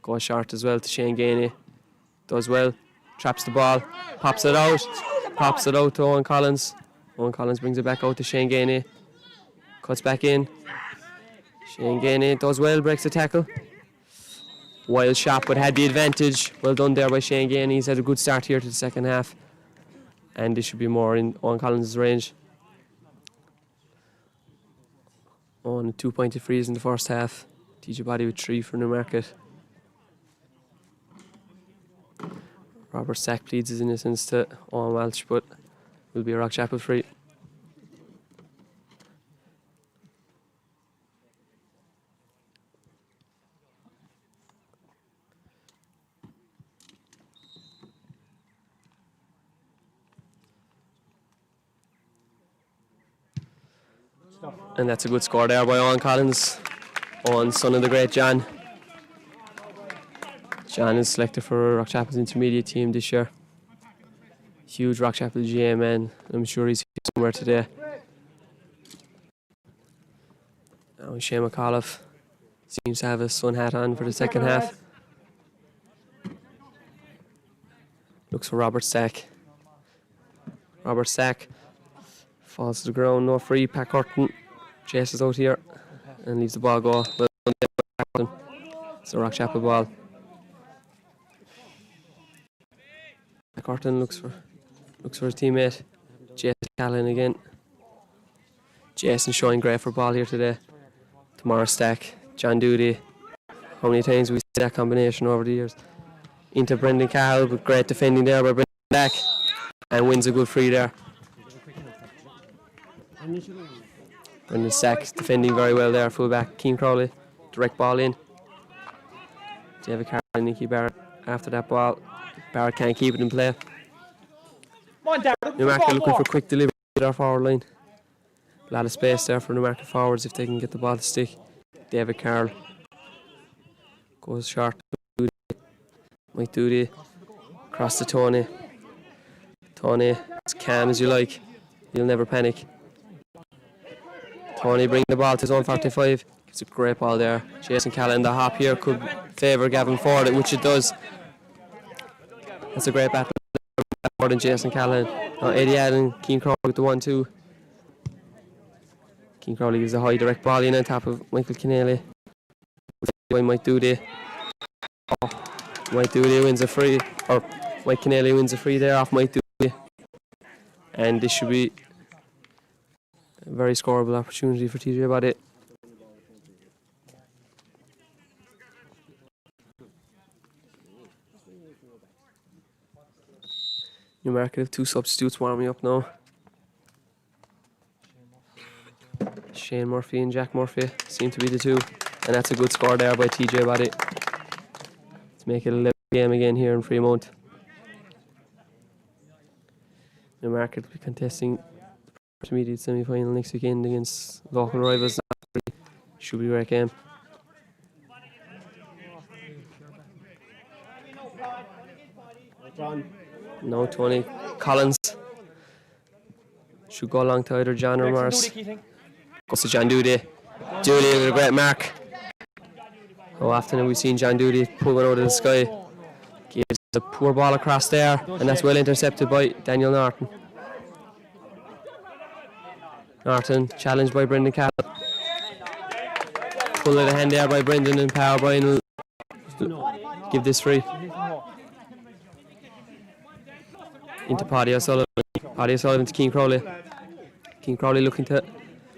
Goes short as well to Shane Gainey. Does well. Traps the ball. Pops it out. Pops it out to Owen Collins. Owen Collins brings it back out to Shane Gainey. Cuts back in. Shane Gainey does well. Breaks the tackle. Wild shot, but had the advantage. Well done there by Shane Gainey. He's had a good start here to the second half. And this should be more in Owen Collins' range. On 2-pointed frees in the first half. TJ Body with 3 for Newmarket. Robert Stack pleads his innocence to Owen Walsh, but will be a Rockchapel free. And that's a good score there by Owen Collins. Owen, son of the great John. John is selected for Rockchapel's intermediate team this year. Huge Rockchapel GA man. I'm sure he's here somewhere today. Now Shane McAuliffe seems to have his sun hat on for the second half. Looks for Robert Stack. Robert Stack falls to the ground, no free. Pat Curtin chases out here and leaves the ball go. Well done there by Pat Curtin. It's a Rockchapel ball. Pat Curtin looks for his teammate Jason Callan again. Jason showing great for ball here today. Tomorrow Stack, John Doody, how many times we see that combination over the years. Into Brendan Cahill, but great defending there by Brendan Stack, and wins a good free there. Brendan Stack defending very well there, full back. Keane Crowley, direct ball in. David Carroll and Nicky Barrett after that ball. Barrett can't keep it in play. Newmarket looking for quick delivery at our forward line. A lot of space there for Newmarket forwards if they can get the ball to stick. David Carroll goes short. Mike Doody across to Tony. Tony, as calm as you like. He'll never panic. Tony bring the ball to zone 45. Gives a great ball there. Jason Callan, the hop here could favour Gavin Ford, which it does. That's a great battle more than Jason Callan. Now Eddie Allen, Keane Crowley with the 1-2. Keane Crowley gives a high direct ball in on top of Michael Keneally. By Mike Doody. Oh, Mike Doody wins a free, or Mike Keneally wins a free there off Mike Doody. And this should be a very scoreable opportunity for TJ Body. Newmarket have 2 substitutes warming up now. Shane Murphy and Jack Murphy seem to be the 2, and that's a good score there by TJ Body. Let's make it a 11 game again here in Fremont. Newmarket will be contesting the intermediate semi-final next weekend against local rivals. Should be a great game. No, Tony Collins should go along to either John or Morris. Goes to John Doody. Doody with a great mark. How often have we seen John Doody pull one out of the sky? Gives a poor ball across there, and that's well intercepted by Daniel Norton. Norton challenged by Brendan Cahill. Pull of the hand there by Brendan, and Power Brian will give this free. Into Paddy O'Sullivan. Paddy O'Sullivan to Keane Crowley. Keane Crowley looking to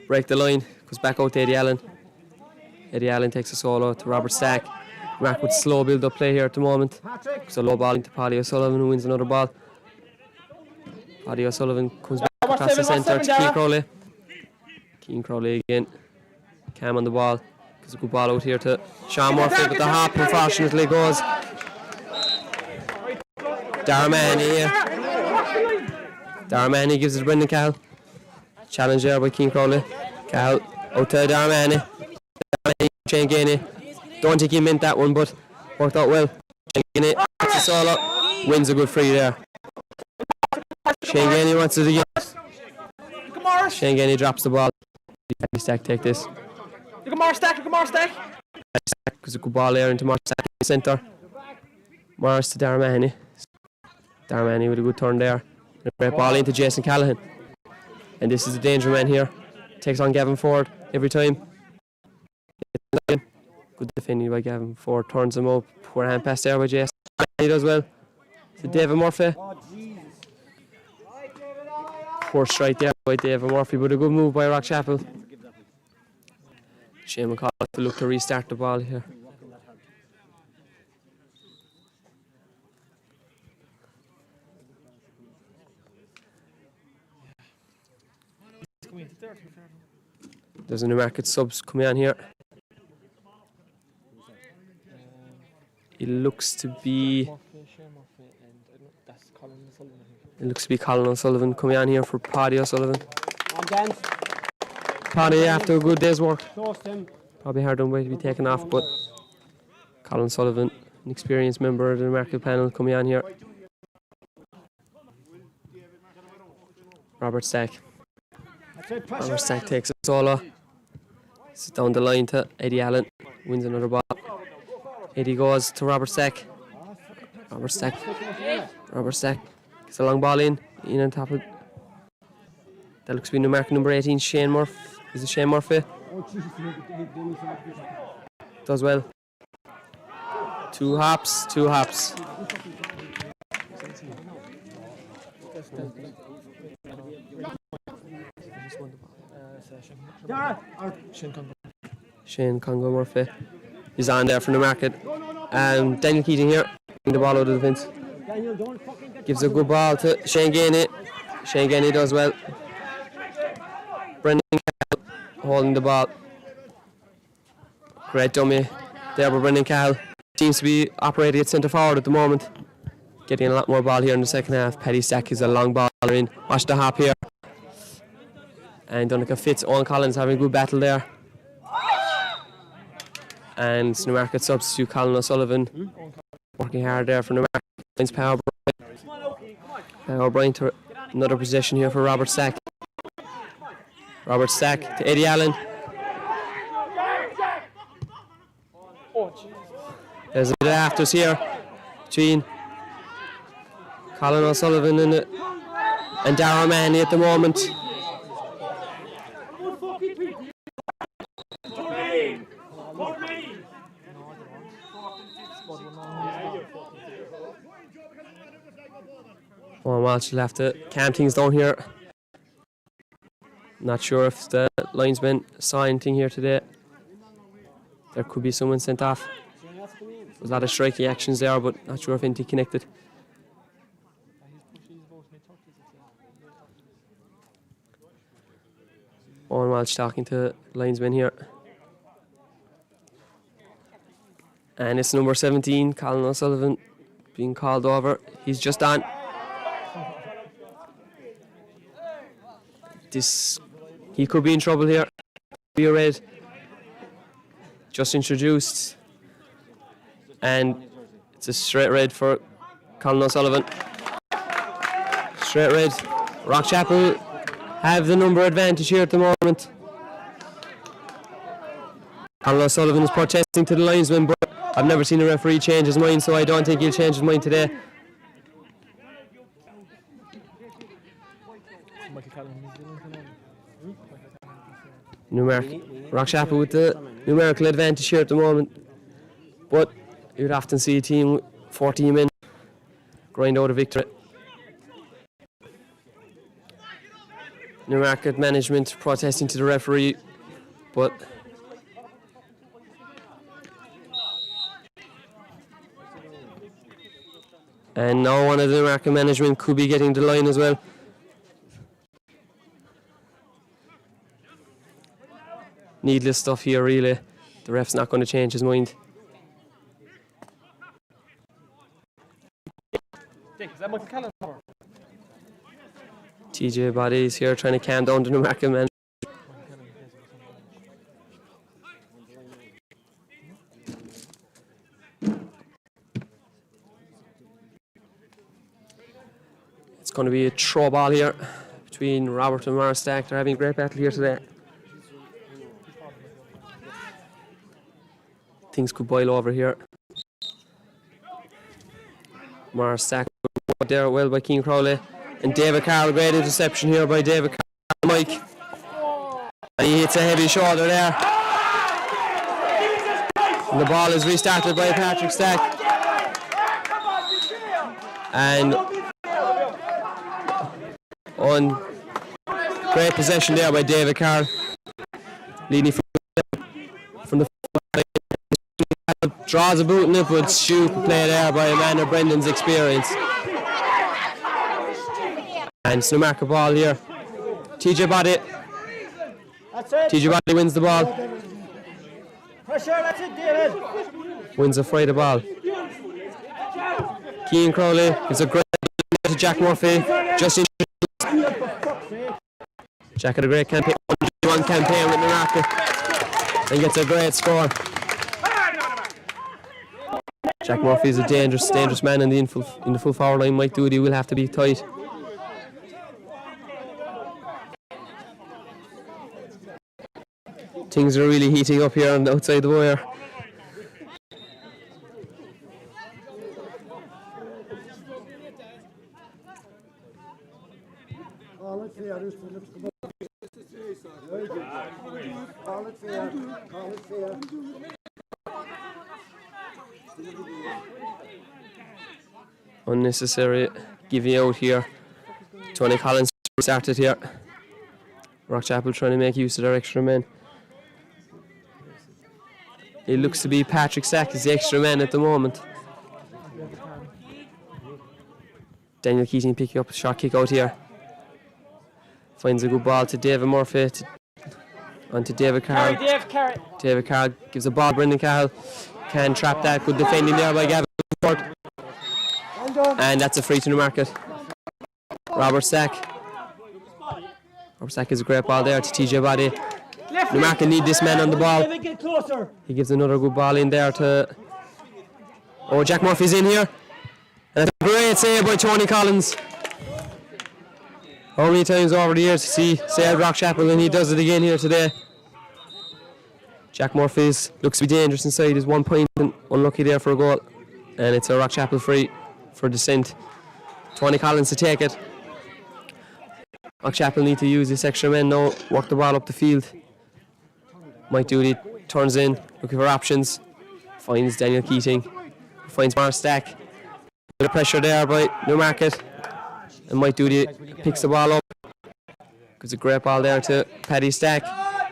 break the line. Goes back out to Eddie Allen. Eddie Allen takes a solo to Robert Stack. Mark with slow build up play here at the moment. So low ball into Paddy O'Sullivan, who wins another ball. Paddy O'Sullivan comes back across the centre to Keane Crowley. Keane Crowley again. Cam on the ball. Gives a good ball out here to Sean Murphy, but the hop unfortunately goes. Darmani here. Darmani gives it to Brendan Cahill. Challenge there by Keane Crowley. Cahill out to Darmani. Shane Gainey. Don't think he meant that one, but worked out well. Shane Gainey gets a solo. Wins a good free there. Shane Gainey wants it again. Shane Gainey drops the ball. Stack take this. Look at Morris Stack. Gives a good ball there into Morris Stack in the centre. Morris to Darmani. Darmani with a good turn there. A great ball into Jason Callahan. And this is the danger man here. Takes on Gavin Ford every time. Good defending by Gavin Ford. Turns him up. Poor hand pass there by Jason. He does well. To David Murphy. Poor strike there by David Murphy, but a good move by Rockchapel. Shane McCall to look to restart the ball here. There's a Newmarket subs coming on here. It looks to be Colin O'Sullivan coming on here for Paddy O'Sullivan. Paddy after a good day's work. Probably hard on way to be taken off, but Colin Sullivan, an experienced member of the Newmarket panel, coming on here. Robert Stack. Robert Stack takes a solo. It's down the line to Eddie Allen. Wins another ball. Eddie goes to Robert Stack. Robert Stack. Gets a long ball in on top of. That looks to be Newmarket number 18, Shane Murphy. Is it Shane Murphy? Does well. Two hops. Shane Congo Murphy. is on there for Newmarket. Daniel Keating here, the ball out of the defence. Gives a good ball to Shane Gainey. Shane Gainey does well. Brendan Cahill holding the ball. Great dummy there by Brendan Cahill. Seems to be operating at centre forward at the moment. Getting a lot more ball here in the second half. Paddy Stack is a long ball in. Watch the hop here. And Donica Fitz, Owen Collins having a good battle there. And Newmarket substitute Colin O'Sullivan working hard there for Newmarket. Finds Power O'Brien to another possession here for Robert Stack. Robert Stack to Eddie Allen. There's a bit of afters here between Colin O'Sullivan and Darragh Mahoney at the moment. Owen Walsh will have to calm things down here. Not sure if the linesman saw anything here today. There could be someone sent off. There's a lot of striking actions there, but not sure if anything connected. Owen Walsh talking to linesman here. And it's number 17, Colin O'Sullivan, being called over. He's just on. He could be in trouble here. Be a red. Just introduced. And it's a straight red for Colin O'Sullivan. Straight red. Rockchapel have the number advantage here at the moment. Colin O'Sullivan is protesting to the linesman, but I've never seen a referee change his mind, so I don't think he'll change his mind today. Rockchapel with the numerical advantage here at the moment, but you'd often see a team with 14 men grind out a victory. Newmarket management protesting to the referee, but and now one of the Newmarket management could be getting the line as well. Needless stuff here, really. The ref's not going to change his mind. TJ Body is here trying to calm down the Newmarket man. It's going to be a throw ball here between Robert and Morris Stack. They're having a great battle here today. Things could boil over here. Morris Stack there well by Keane Crowley. And David Carroll, great interception here by David Carroll, Mike. And he hits a heavy shoulder there. And the ball is restarted by Patrick Stack. And on great possession there by David Carroll. Leading from the draws a boot in it, but shoot play there by a man of Brendan's experience. And it's Newmarket ball here. TJ Body. TJ Body wins the ball. Wins a Friday ball. Keane Crowley gives a great to Jack Murphy. Just Jack had a great campaign, one campaign with Newmarket, and gets a great score. Jack Murphy is a dangerous man in the full forward line. Mike Doody will have to be tight. Things are really heating up here on the outside the wire. Unnecessary giving out here. Tony Collins started here. Rockchapel trying to make use of their extra men. It looks to be Patrick Sack is the extra man at the moment. Daniel Keating picking up a short kick out here. Finds a good ball to David Murphy. Onto David Carroll. David Carroll gives a ball. Brendan Carroll can trap that. Good defending there by Gavin Ford. And that's a free to Newmarket. Robert Sack. Robert Sack is a great ball there to TJ Body. Newmarket need this man on the ball. He gives another good ball in there to... Oh, Jack Murphy's in here. And that's a great save by Tony Collins. How many times over the years to see say Rockchapel, and he does it again here today. Jack Murphy's looks to be dangerous inside. He's 1 point and unlucky there for a goal. And it's a Rockchapel free for descent. Tony Collins to take it. Rockchapel need to use this extra men now, work the ball up the field. Mike Doody turns in, looking for options. Finds Daniel Keating. Finds Mark Stack. Bit of pressure there by Newmarket. And Mike Doody picks the ball up. Gives a great ball there to Paddy Stack.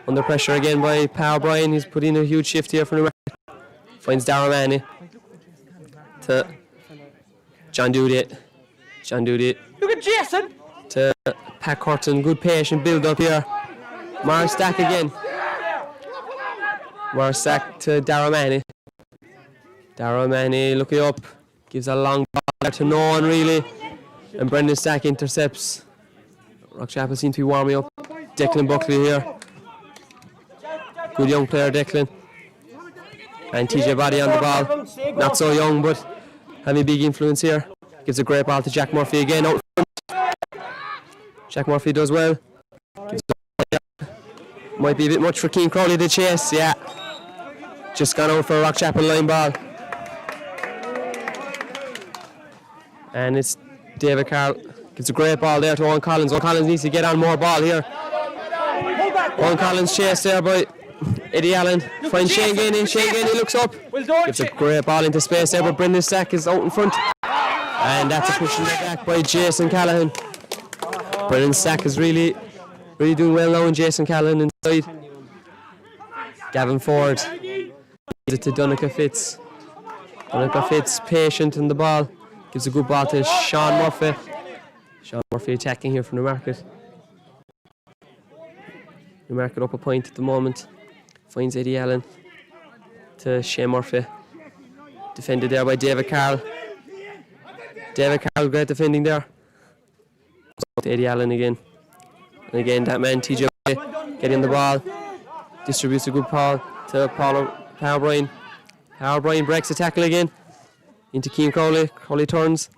Under pressure again by Pa O'Brien. He's put in a huge shift here for Newmarket. Finds Darragh Manny to John Doody. John Doody. Look at Jason! To Pat Curtin. Good patient build up here. Mark Stack again. Mark Stack to Darragh Manny. Darragh Manny looking up. Gives a long ball there to no one really. And Brendan Stack intercepts. Rockchapel seem to be warming up. Declan Buckley here. Good young player, Declan. And TJ Body on the ball. Not so young, but having a big influence here. Gives a great ball to Jack Murphy again out front. Jack Murphy does well. Might be a bit much for Keane Crowley to chase, yeah. Just gone out for a Rockchapel line ball. And it's David Carroll. Gives a great ball there to Owen Collins. Owen Collins needs to get on more ball here. Owen Collins chased there by Eddie Allen. Finds Shane Ganey. Shane Ganey looks up. Gives a great ball into space there, but Brendan Stack is out in front. And that's a pushing it back by Jason Callahan. Brendan Stack is really doing well now, and Jason Callahan inside. Gavin Ford. Gives it to Donica Fitz. Donica Fitz patient in the ball. Gives a good ball to Sean Murphy. Sean Murphy attacking here from Newmarket. Newmarket up a point at the moment. Finds Eddie Allen to Shane Murphy. Defended there by David Carroll. David Carroll, great defending there. To Eddie Allen again. And again, that man, TJ, getting the ball. Distributes a good ball to Paul O'Brien. Paul O'Brien breaks the tackle again. Into Keane Crowley. Crowley turns.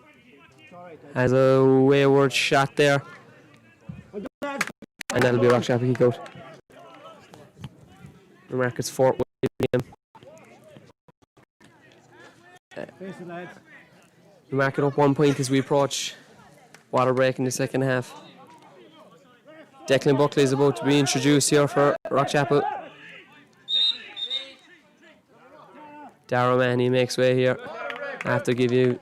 Has a wayward shot there. And that'll be a Rockchapel kick out. Newmarket's 4th game. Newmarket up 1 point as we approach water break in the second half. Declan Buckley is about to be introduced here for Rockchapel. Darragh Manny makes way here. I have to give you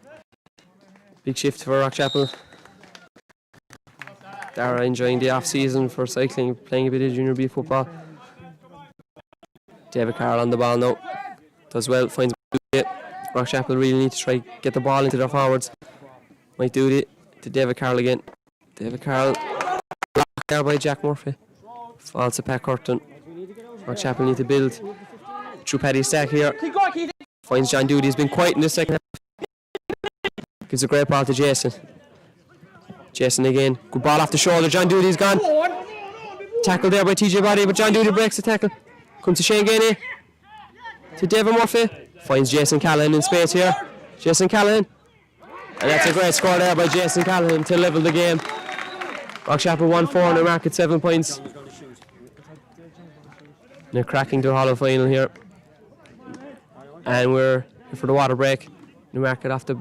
a big shift for Rockchapel. Darragh enjoying the off-season for cycling, playing a bit of junior B football. David Carroll on the ball now. Does well, finds it. Rockchapel really need to try get the ball into their forwards. Might do it to David Carroll again. David Carroll blocked there by Jack Murphy. Falls to Pat Curtin. Rockchapel need to build through Paddy Stack here. Finds John Doody. He's been quiet in the second half. Gives a great ball to Jason. Jason again. Good ball off the shoulder. John Doody's gone. Tackled there by TJ Body, but John Doody breaks the tackle. Comes to Shane Ganey. To David Murphy. Finds Jason Callahan in space here. Jason Callahan. And that's a great score there by Jason Callahan to level the game. Rockchapel 1-4, Newmarket 7 points. They're cracking Duhallow final here. And we're here for the water break. Newmarket off the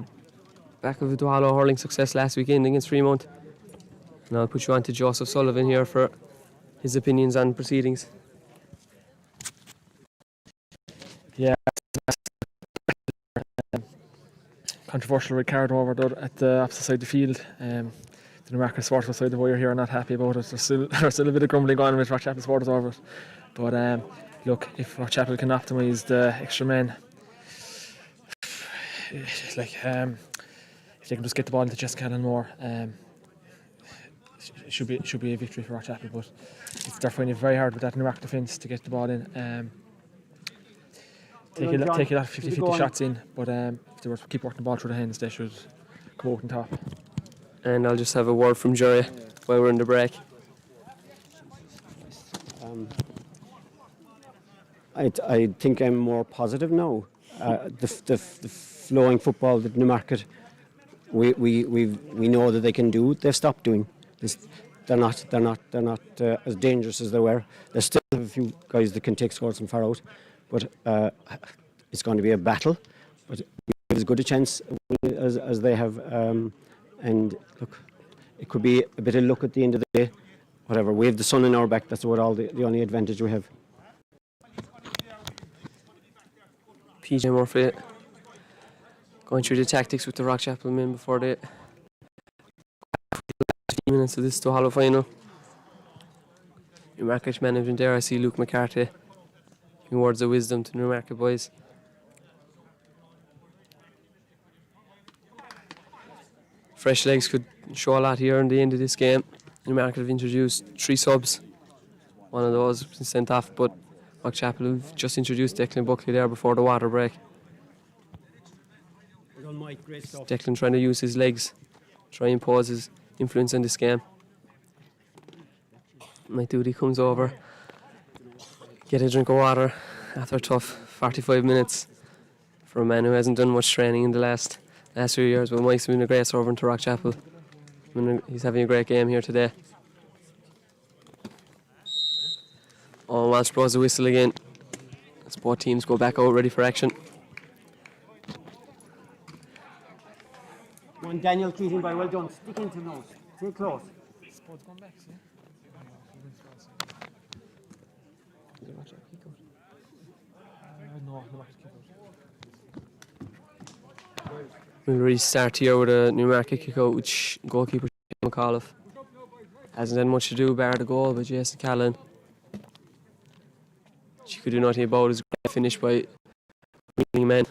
back of the Duhallow hurling success last weekend against Fremont. And I'll put you on to Joseph Sullivan here for his opinions on proceedings. Yeah, controversial red card over at the opposite side of the field. The Newmarket supporters side of the wire here are not happy about it. There's still a bit of grumbling going on with Rockchapel supporters over it. But look, if Rockchapel can optimise the extra men, like if they can just get the ball into Jessica Allen more, it should be a victory for Rockchapel. But they're finding it very hard with that Newmarket defence to get the ball in. Take a lot of 50-50 shots in, but if they were to keep working the ball through the hands, they should come out on top. And I'll just have a word from Jerry while we're in the break. I think I'm more positive now. The flowing football that Newmarket we know that they can do. They've stopped doing. They're not as dangerous as they were. There's still a few guys that can take scores from far out, but it's going to be a battle. But we have as good a chance as they have. And look, it could be a bit of luck at the end of the day. Whatever, we have the sun in our back. That's what the only advantage we have. PJ Murphy going through the tactics with the Rockchapel men before the 15 minutes of this Duhallow final. Newmarket management there. I see Luke McCarthy giving words of wisdom to Newmarket boys. Fresh legs could show a lot here in the end of this game. Newmarket have introduced 3 subs. One of those has been sent off, but Rockchapel have just introduced Declan Buckley there before the water break. Declan trying to use his legs, try and impose his influence in this game. Mike Doody comes over, get a drink of water after a tough 45 minutes for a man who hasn't done much training in the last few years. But Mike's been a great servant to Rockchapel. He's having a great game here today. Oh, Walsh blows the whistle again as both teams go back out ready for action. One Daniel Keating by well done. Stick into nose. Stay close. We'll restart here with a Newmarket kick out, which goalkeeper McAuliffe hasn't had much to do bar the goal by Jason Callan. She could do nothing about his great finish by winning men.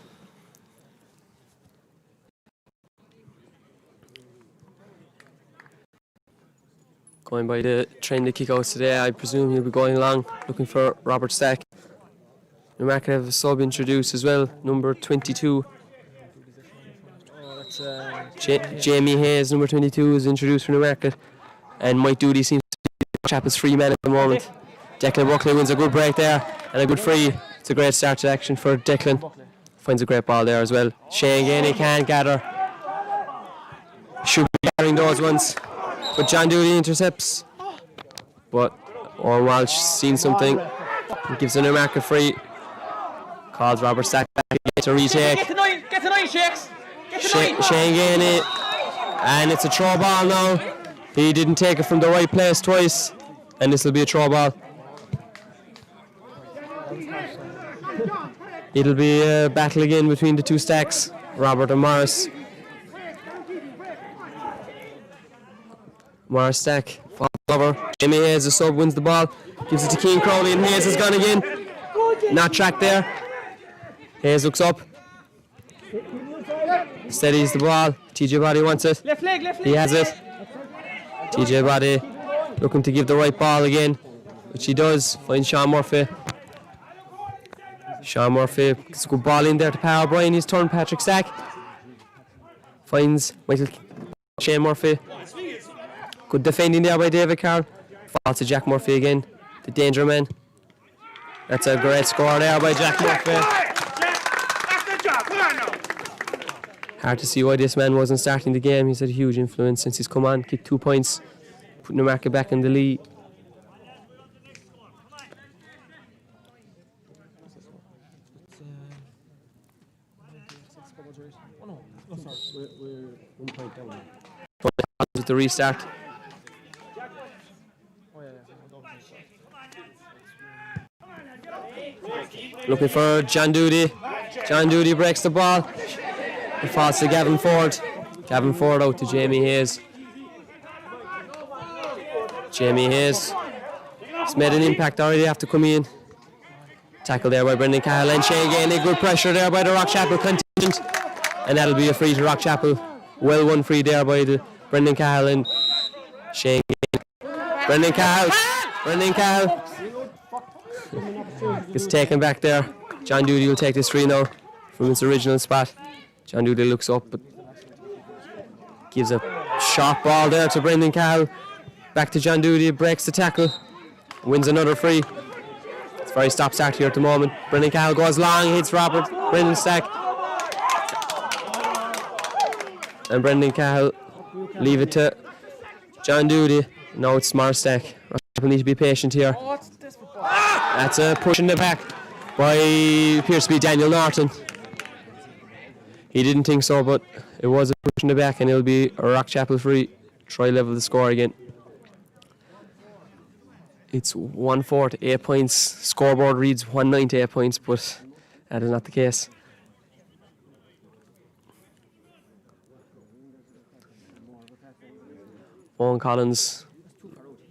Going by the trend of kick-outs today, I presume he'll be going along looking for Robert Stack. Newmarket have a sub introduced as well, number 22. Jamie Hayes, number 22, is introduced for Newmarket. And Mike Doody seems to be Rockchapel's free man at the moment. Declan Buckley wins a good break there and a good free. It's a great start to action for Declan. Finds a great ball there as well. Shane Gainey can't gather. Should be gathering those ones. But John Doody intercepts. But Owen Walsh seen something. He gives a Newmarket free. Calls Robert Stack back to retake. Get to 9, Shakes! Shane Gainey. And it's a throw ball now. He didn't take it from the right place twice. And this will be a throw ball. It'll be a battle again between the two stacks, Robert and Morris. Morris stack, fall over. Jamie Hayes, the sub, wins the ball. Gives it to Keane Crowley and Hayes has gone again. Not tracked there. Hayes looks up. Steadies the ball. TJ Body wants it. Left leg. He has it. TJ Body looking to give the right ball again, which he does. Finds Sean Murphy. Sean Murphy gets a good ball in there to Power O'Brien. He's turned Patrick Stack. Finds Michael Shane Murphy. Good defending there by David Carroll. Falls to Jack Murphy again. The danger man. That's a great score there by Jack Murphy. Hard to see why this man wasn't starting the game. He's had a huge influence since he's come on. Kicked 2 points. Putting Newmarket back in the lead. With the restart. Looking for John Doody. John Doody breaks the ball. It falls to Gavin Ford. Gavin Ford out to Jamie Hayes. Jamie Hayes has made an impact already after coming in. Tackle there by Brendan Cahill and Shane Gainey. Good pressure there by the Rockchapel contingent. And that'll be a free to Rockchapel. Well won free there by the Brendan Cahill and Shane Gainey. Brendan Cahill gets taken back there. John Doody will take this free now from its original spot. John Doody looks up but gives a sharp ball there to Brendan Cahill. Back to John Doody, breaks the tackle, wins another free. It's very stop-start here at the moment. Brendan Cahill goes long, hits Brendan Stack. And Brendan Cahill leave it to John Doody. Now it's Morris Stack. People need to be patient here. That's a push in the back by appears to be Daniel Norton. He didn't think so, but it was a push in the back, and it'll be a Rockchapel free. Try level the score again. It's 1-4 to 8 points. Scoreboard reads 1-9 to 8 points, but that is not the case. Owen Collins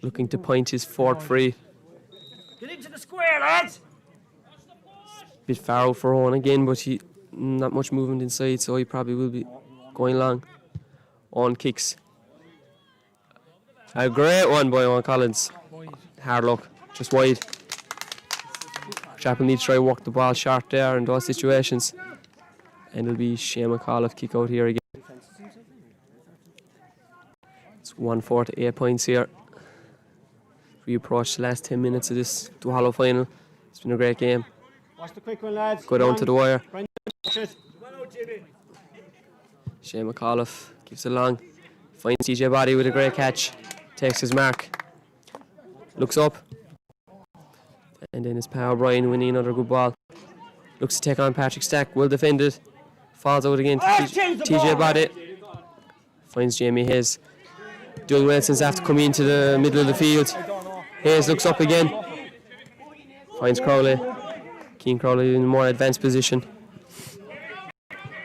looking to point his fourth free. Get into the square, lads! Bit far out for Owen again, but he not much movement inside, so he probably will be going long. Owen kicks. A great one by Owen Collins. Hard luck, just wide. Chapel needs to try to work the ball short there in those situations. And it'll be Shane McAuliffe kick out here again. It's 1-4 to 8 points here. We approach the last 10 minutes of this Duhallow final. It's been a great game. Watch the quick one, lads. Go down to the wire. Shane Shane McAuliffe gives it long. Finds TJ Body with a great catch. Takes his mark. Looks up. And then it's Power O'Brien winning another good ball. Looks to take on Patrick Stack. Well defended. Falls out again to TJ Body. Finds Jamie Hayes. Doing well since after coming into the middle of the field. Hayes looks up again. Finds Crowley. Keane Crowley in a more advanced position.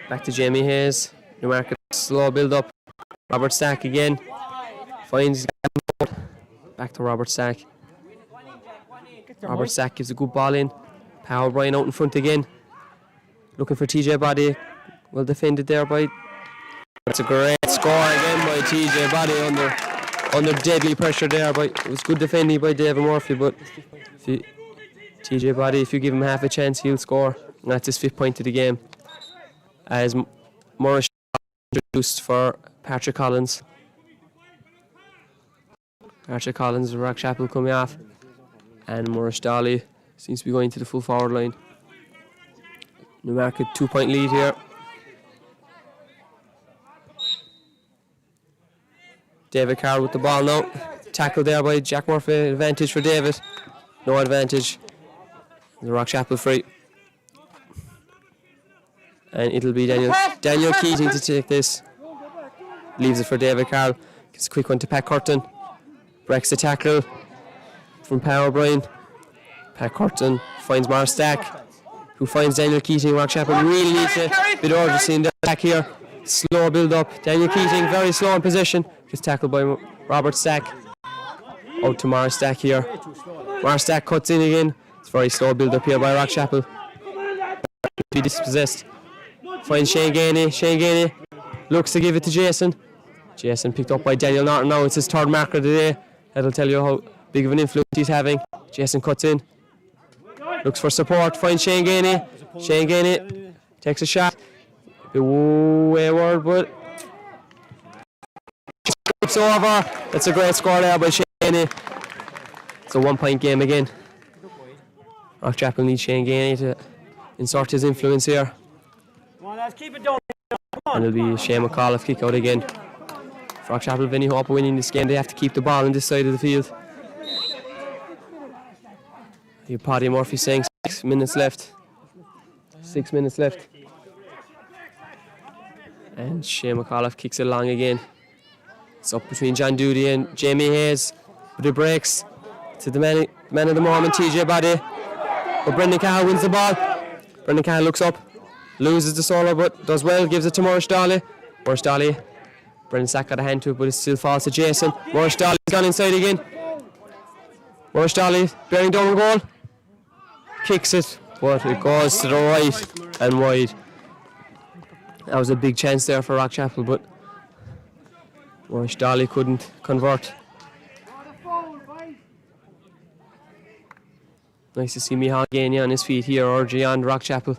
Back to Jamie Hayes. Newmarket slow build up. Robert Stack again. Finds. Back to Robert Stack. Robert Stack gives a good ball in. Power O'Brien out in front again. Looking for TJ Body. Well defended there by. It's a great score again by TJ Body under deadly pressure there. But it was good defending by David Murphy. But TJ Body, if you give him half a chance, he'll score. And that's his 5th point of the game. As Morris introduced for Patrick Collins. Patrick Collins, Rockchapel coming off. And Morris Dolly seems to be going to the full forward line. Newmarket 2-point lead here. David Carroll with the ball now. Tackled there by Jack Murphy. Advantage for David. No advantage. The Rockchapel free. And it'll be Daniel Keating to take this. Leaves it for David Carroll. Gets a quick one to Pat Curtin. Breaks the tackle from Power O'Brien. Pat Curtin finds Morris Stack, who finds Daniel Keating. Rockchapel really needs a bit of urgency in the attack here. Slow build up. Daniel Keating very slow in possession. Gets tackled by Robert Stack. Out to Morris Stack here. Morris Stack cuts in again. It's very slow build up here by Rockchapel. Be dispossessed. Finds Shane Gainey. Shane Gainey looks to give it to Jason. Jason picked up by Daniel Norton now. It's his 3rd marker of the day. That'll tell you how big of an influence he's having. Jason cuts in. Looks for support. Finds Shane Gainey. Shane Gainey takes a shot. A bit wayward, but it's over. That's a great score there by Shane Gainey. It's a 1-point game again. Rockchapel needs Shane Gainey to insert his influence here. Come on, lads, keep it down. And it'll be Shane McAuliffe kick out again. For Rockchapel have any hope of winning this game, they have to keep the ball on this side of the field. Paddy Murphy saying 6 minutes left. 6 minutes left. And Shane McAuliffe kicks it long again. It's up between John Doody and Jamie Hayes. But it breaks to the man of the moment, TJ Body. But Brendan Cahill wins the ball. Brendan Cahill looks up, loses the solo, but does well, gives it to Morris Dolly. Morris Dolly, Brendan Stack got a hand to it, but it still falls to Jason. Morris Dolly's gone inside again. Morris Dolly bearing down the goal. Kicks it but it goes to the right and wide. That was a big chance there for Rockchapel, but Rush Dolly couldn't convert. Nice to see Mihal Gainey on his feet here, urging on Rockchapel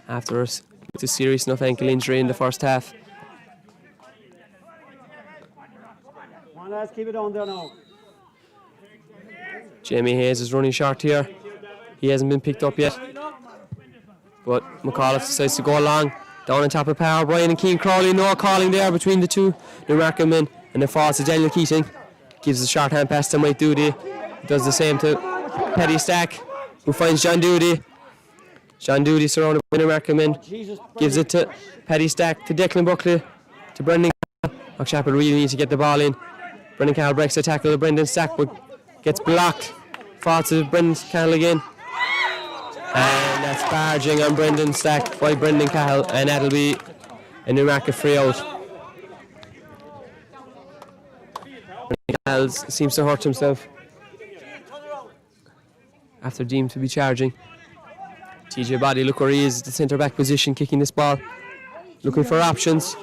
after a serious enough ankle injury in the first half. Come on, lads, keep it on there now. Jamie Hayes is running short here. He hasn't been picked up yet, but McAuliffe decides to go along. Down on top of power, Brian and Keane Crowley, no calling there between the two Newmarket men, and it falls to Daniel Keating. Gives a short hand pass to Mike Doody. Does the same to Paddy Stack, who finds John Doody. John Doody surrounded by Newmarket men. Gives it to Paddy Stack, to Declan Buckley, to Brendan Cahill. Rockchapel really needs to get the ball in. Brendan Cahill breaks the tackle to Brendan Stack, but gets blocked. Falls to Brendan Cahill again. And that's barging on Brendan Stack by Brendan Cahill, and that'll be a Newmarket free out. Brendan Cahill seems to hurt himself after deemed to be charging. TJ Body, look where he is, the centre back position, kicking this ball, looking for options.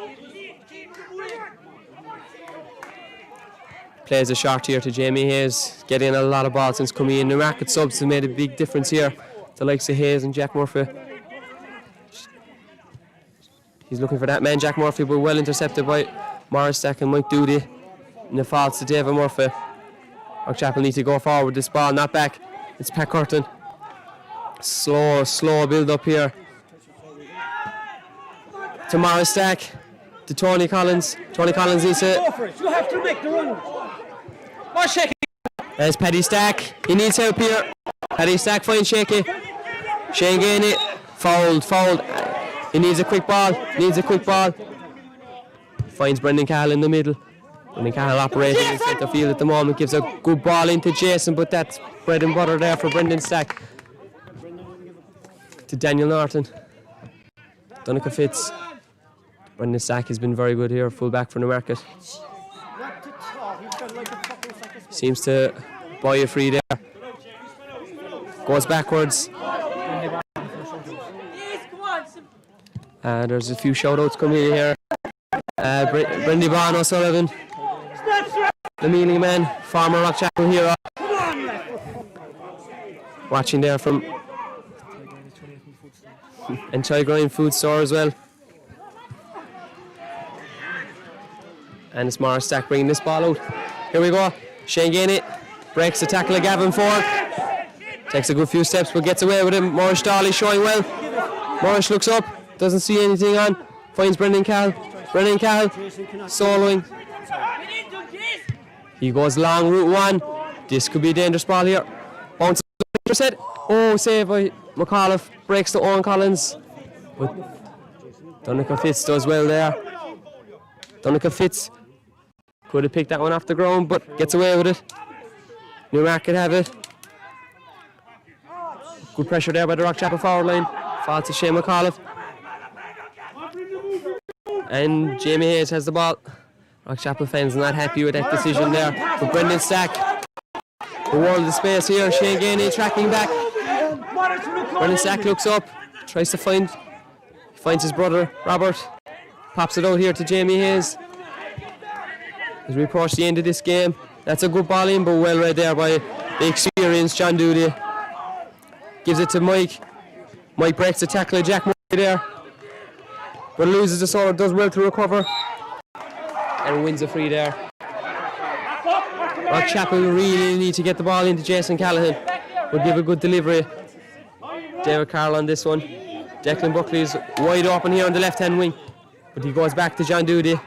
Plays a short here to Jamie Hayes, getting a lot of balls since coming in. Newmarket subs have made a big difference here. The likes of Hayes and Jack Murphy. He's looking for that man, Jack Murphy, but well intercepted by Morris Stack and Mike Doody. And the falls to David Murphy. Rockchapel need to go forward with this ball, not back. It's Pat Curtin. Slow build up here. To Morris Stack. To Tony Collins. Tony Collins needs to... Go for it. You have to make the run. What's shaking? There's Paddy Stack. He needs help here. Paddy Stack finds Shaky. Shane Gainey. Fouled. He needs a quick ball. Finds Brendan Cahill in the middle. Brendan Cahill operating in centre field at the moment. Gives a good ball into Jason, but that's bread and butter there for Brendan Stack. To Daniel Norton. Donica Fitz. Brendan Stack has been very good here, full back for Newmarket. Seems to buy a free there. Goes backwards. There's a few shout-outs coming in here. Brendy Bond O'Sullivan. The Mealy man, former Rockchapel hero. Watching there from... and Grind Food Store as well. And it's Morris Stack bringing this ball out. Here we go. Shane Gainey breaks the tackle of Gavin Ford. Takes a good few steps but gets away with him. Morris Dolly showing well. Morris looks up, doesn't see anything on. Finds Brendan Cahill. Brendan Cahill soloing. He goes long, route one. This could be a dangerous ball here. Bounces set. Oh, save by McAuliffe. Breaks to Owen Collins. But Donica Fitz does well there. Donica Fitz could have picked that one off the ground, but gets away with it. Newmarket have it. Good pressure there by the Rockchapel forward line. Falls to Shane McAuliffe. And Jamie Hayes has the ball. Rockchapel fans not happy with that decision there. But Brendan Stack, the world of space here. Shane Gainey tracking back. Brendan Stack looks up, tries to finds his brother Robert. Pops it out here to Jamie Hayes. As we approach the end of this game, that's a good ball in, but well read there by the experienced John Doody. Gives it to Mike. Mike breaks the tackle of Jack Murray there, but loses the sword, does well to recover, and wins a free there. Rockchapel really need to get the ball into Jason Callahan. Will give a good delivery. David Carroll on this one. Declan Buckley is wide open here on the left-hand wing, but he goes back to John Doody,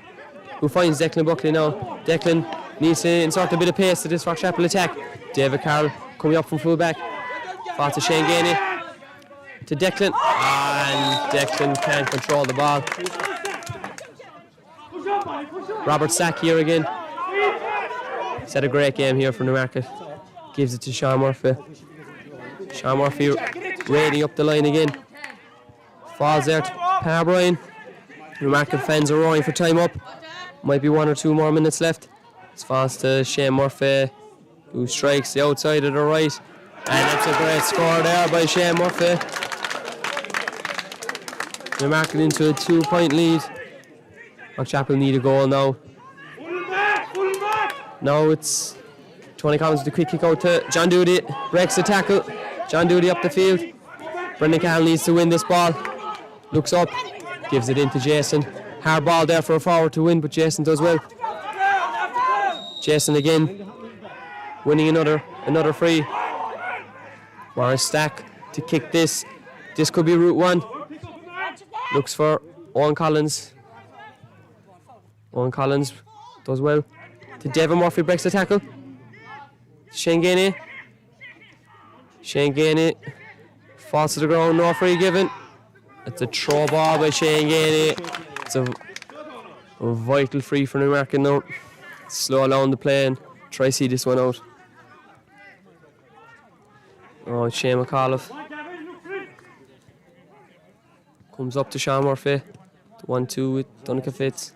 who finds Declan Buckley now. Declan needs to insert a bit of pace to this Rockchapel attack. David Carroll coming up from full back. Far to Shane Gainey. To Declan. And Declan can't control the ball. Robert Stack here again. He's had a great game here for Newmarket. Gives it to Sean Murphy. Sean Murphy raiding up the line again. Falls there to Pa Bryan. Newmarket fans are roaring for time up. Might be 1 or 2 more minutes left. It's falls to Shane Murphy, who strikes the outside of the right. And that's a great score there by Shane Murphy. Newmarket into a 2-point lead. Rockchapel need a goal now. Now it's Tony Collins with the quick kick out to John Doody. Breaks the tackle. John Doody up the field. Brendan Cahill needs to win this ball. Looks up. Gives it into Jason. Hard ball there for a forward to win, but Jason does well. Jason again. Winning another free. Morris Stack to kick this. This could be route one. Looks for Owen Collins. Owen Collins does well. To Devin Murphy, breaks the tackle. Shane Gainey. Shane Gainey falls to the ground, no free given. It's a throw ball by Shane Gainey. It's a vital free for Newmarket now. Slow down the play and try to see this one out. Oh, it's Shane McAuliffe. Comes up to Sean Murphy. 1-2 with Donica Fitz.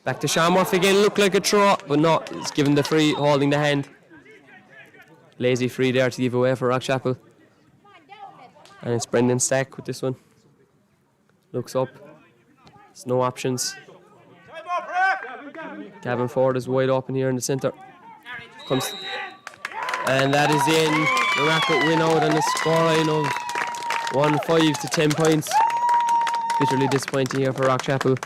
Back to Sean Murphy again. Looked like a throw, but no, it's given the free, holding the hand. Lazy free there to give away for Rockchapel. And it's Brendan Stack with this one. Looks up. There's no options. Gavin Ford is wide open here in the centre. Comes. And that is in. The Newmarket win out on the scoreline of 1-5 to 10 points. Bitterly disappointing here for Rockchapel.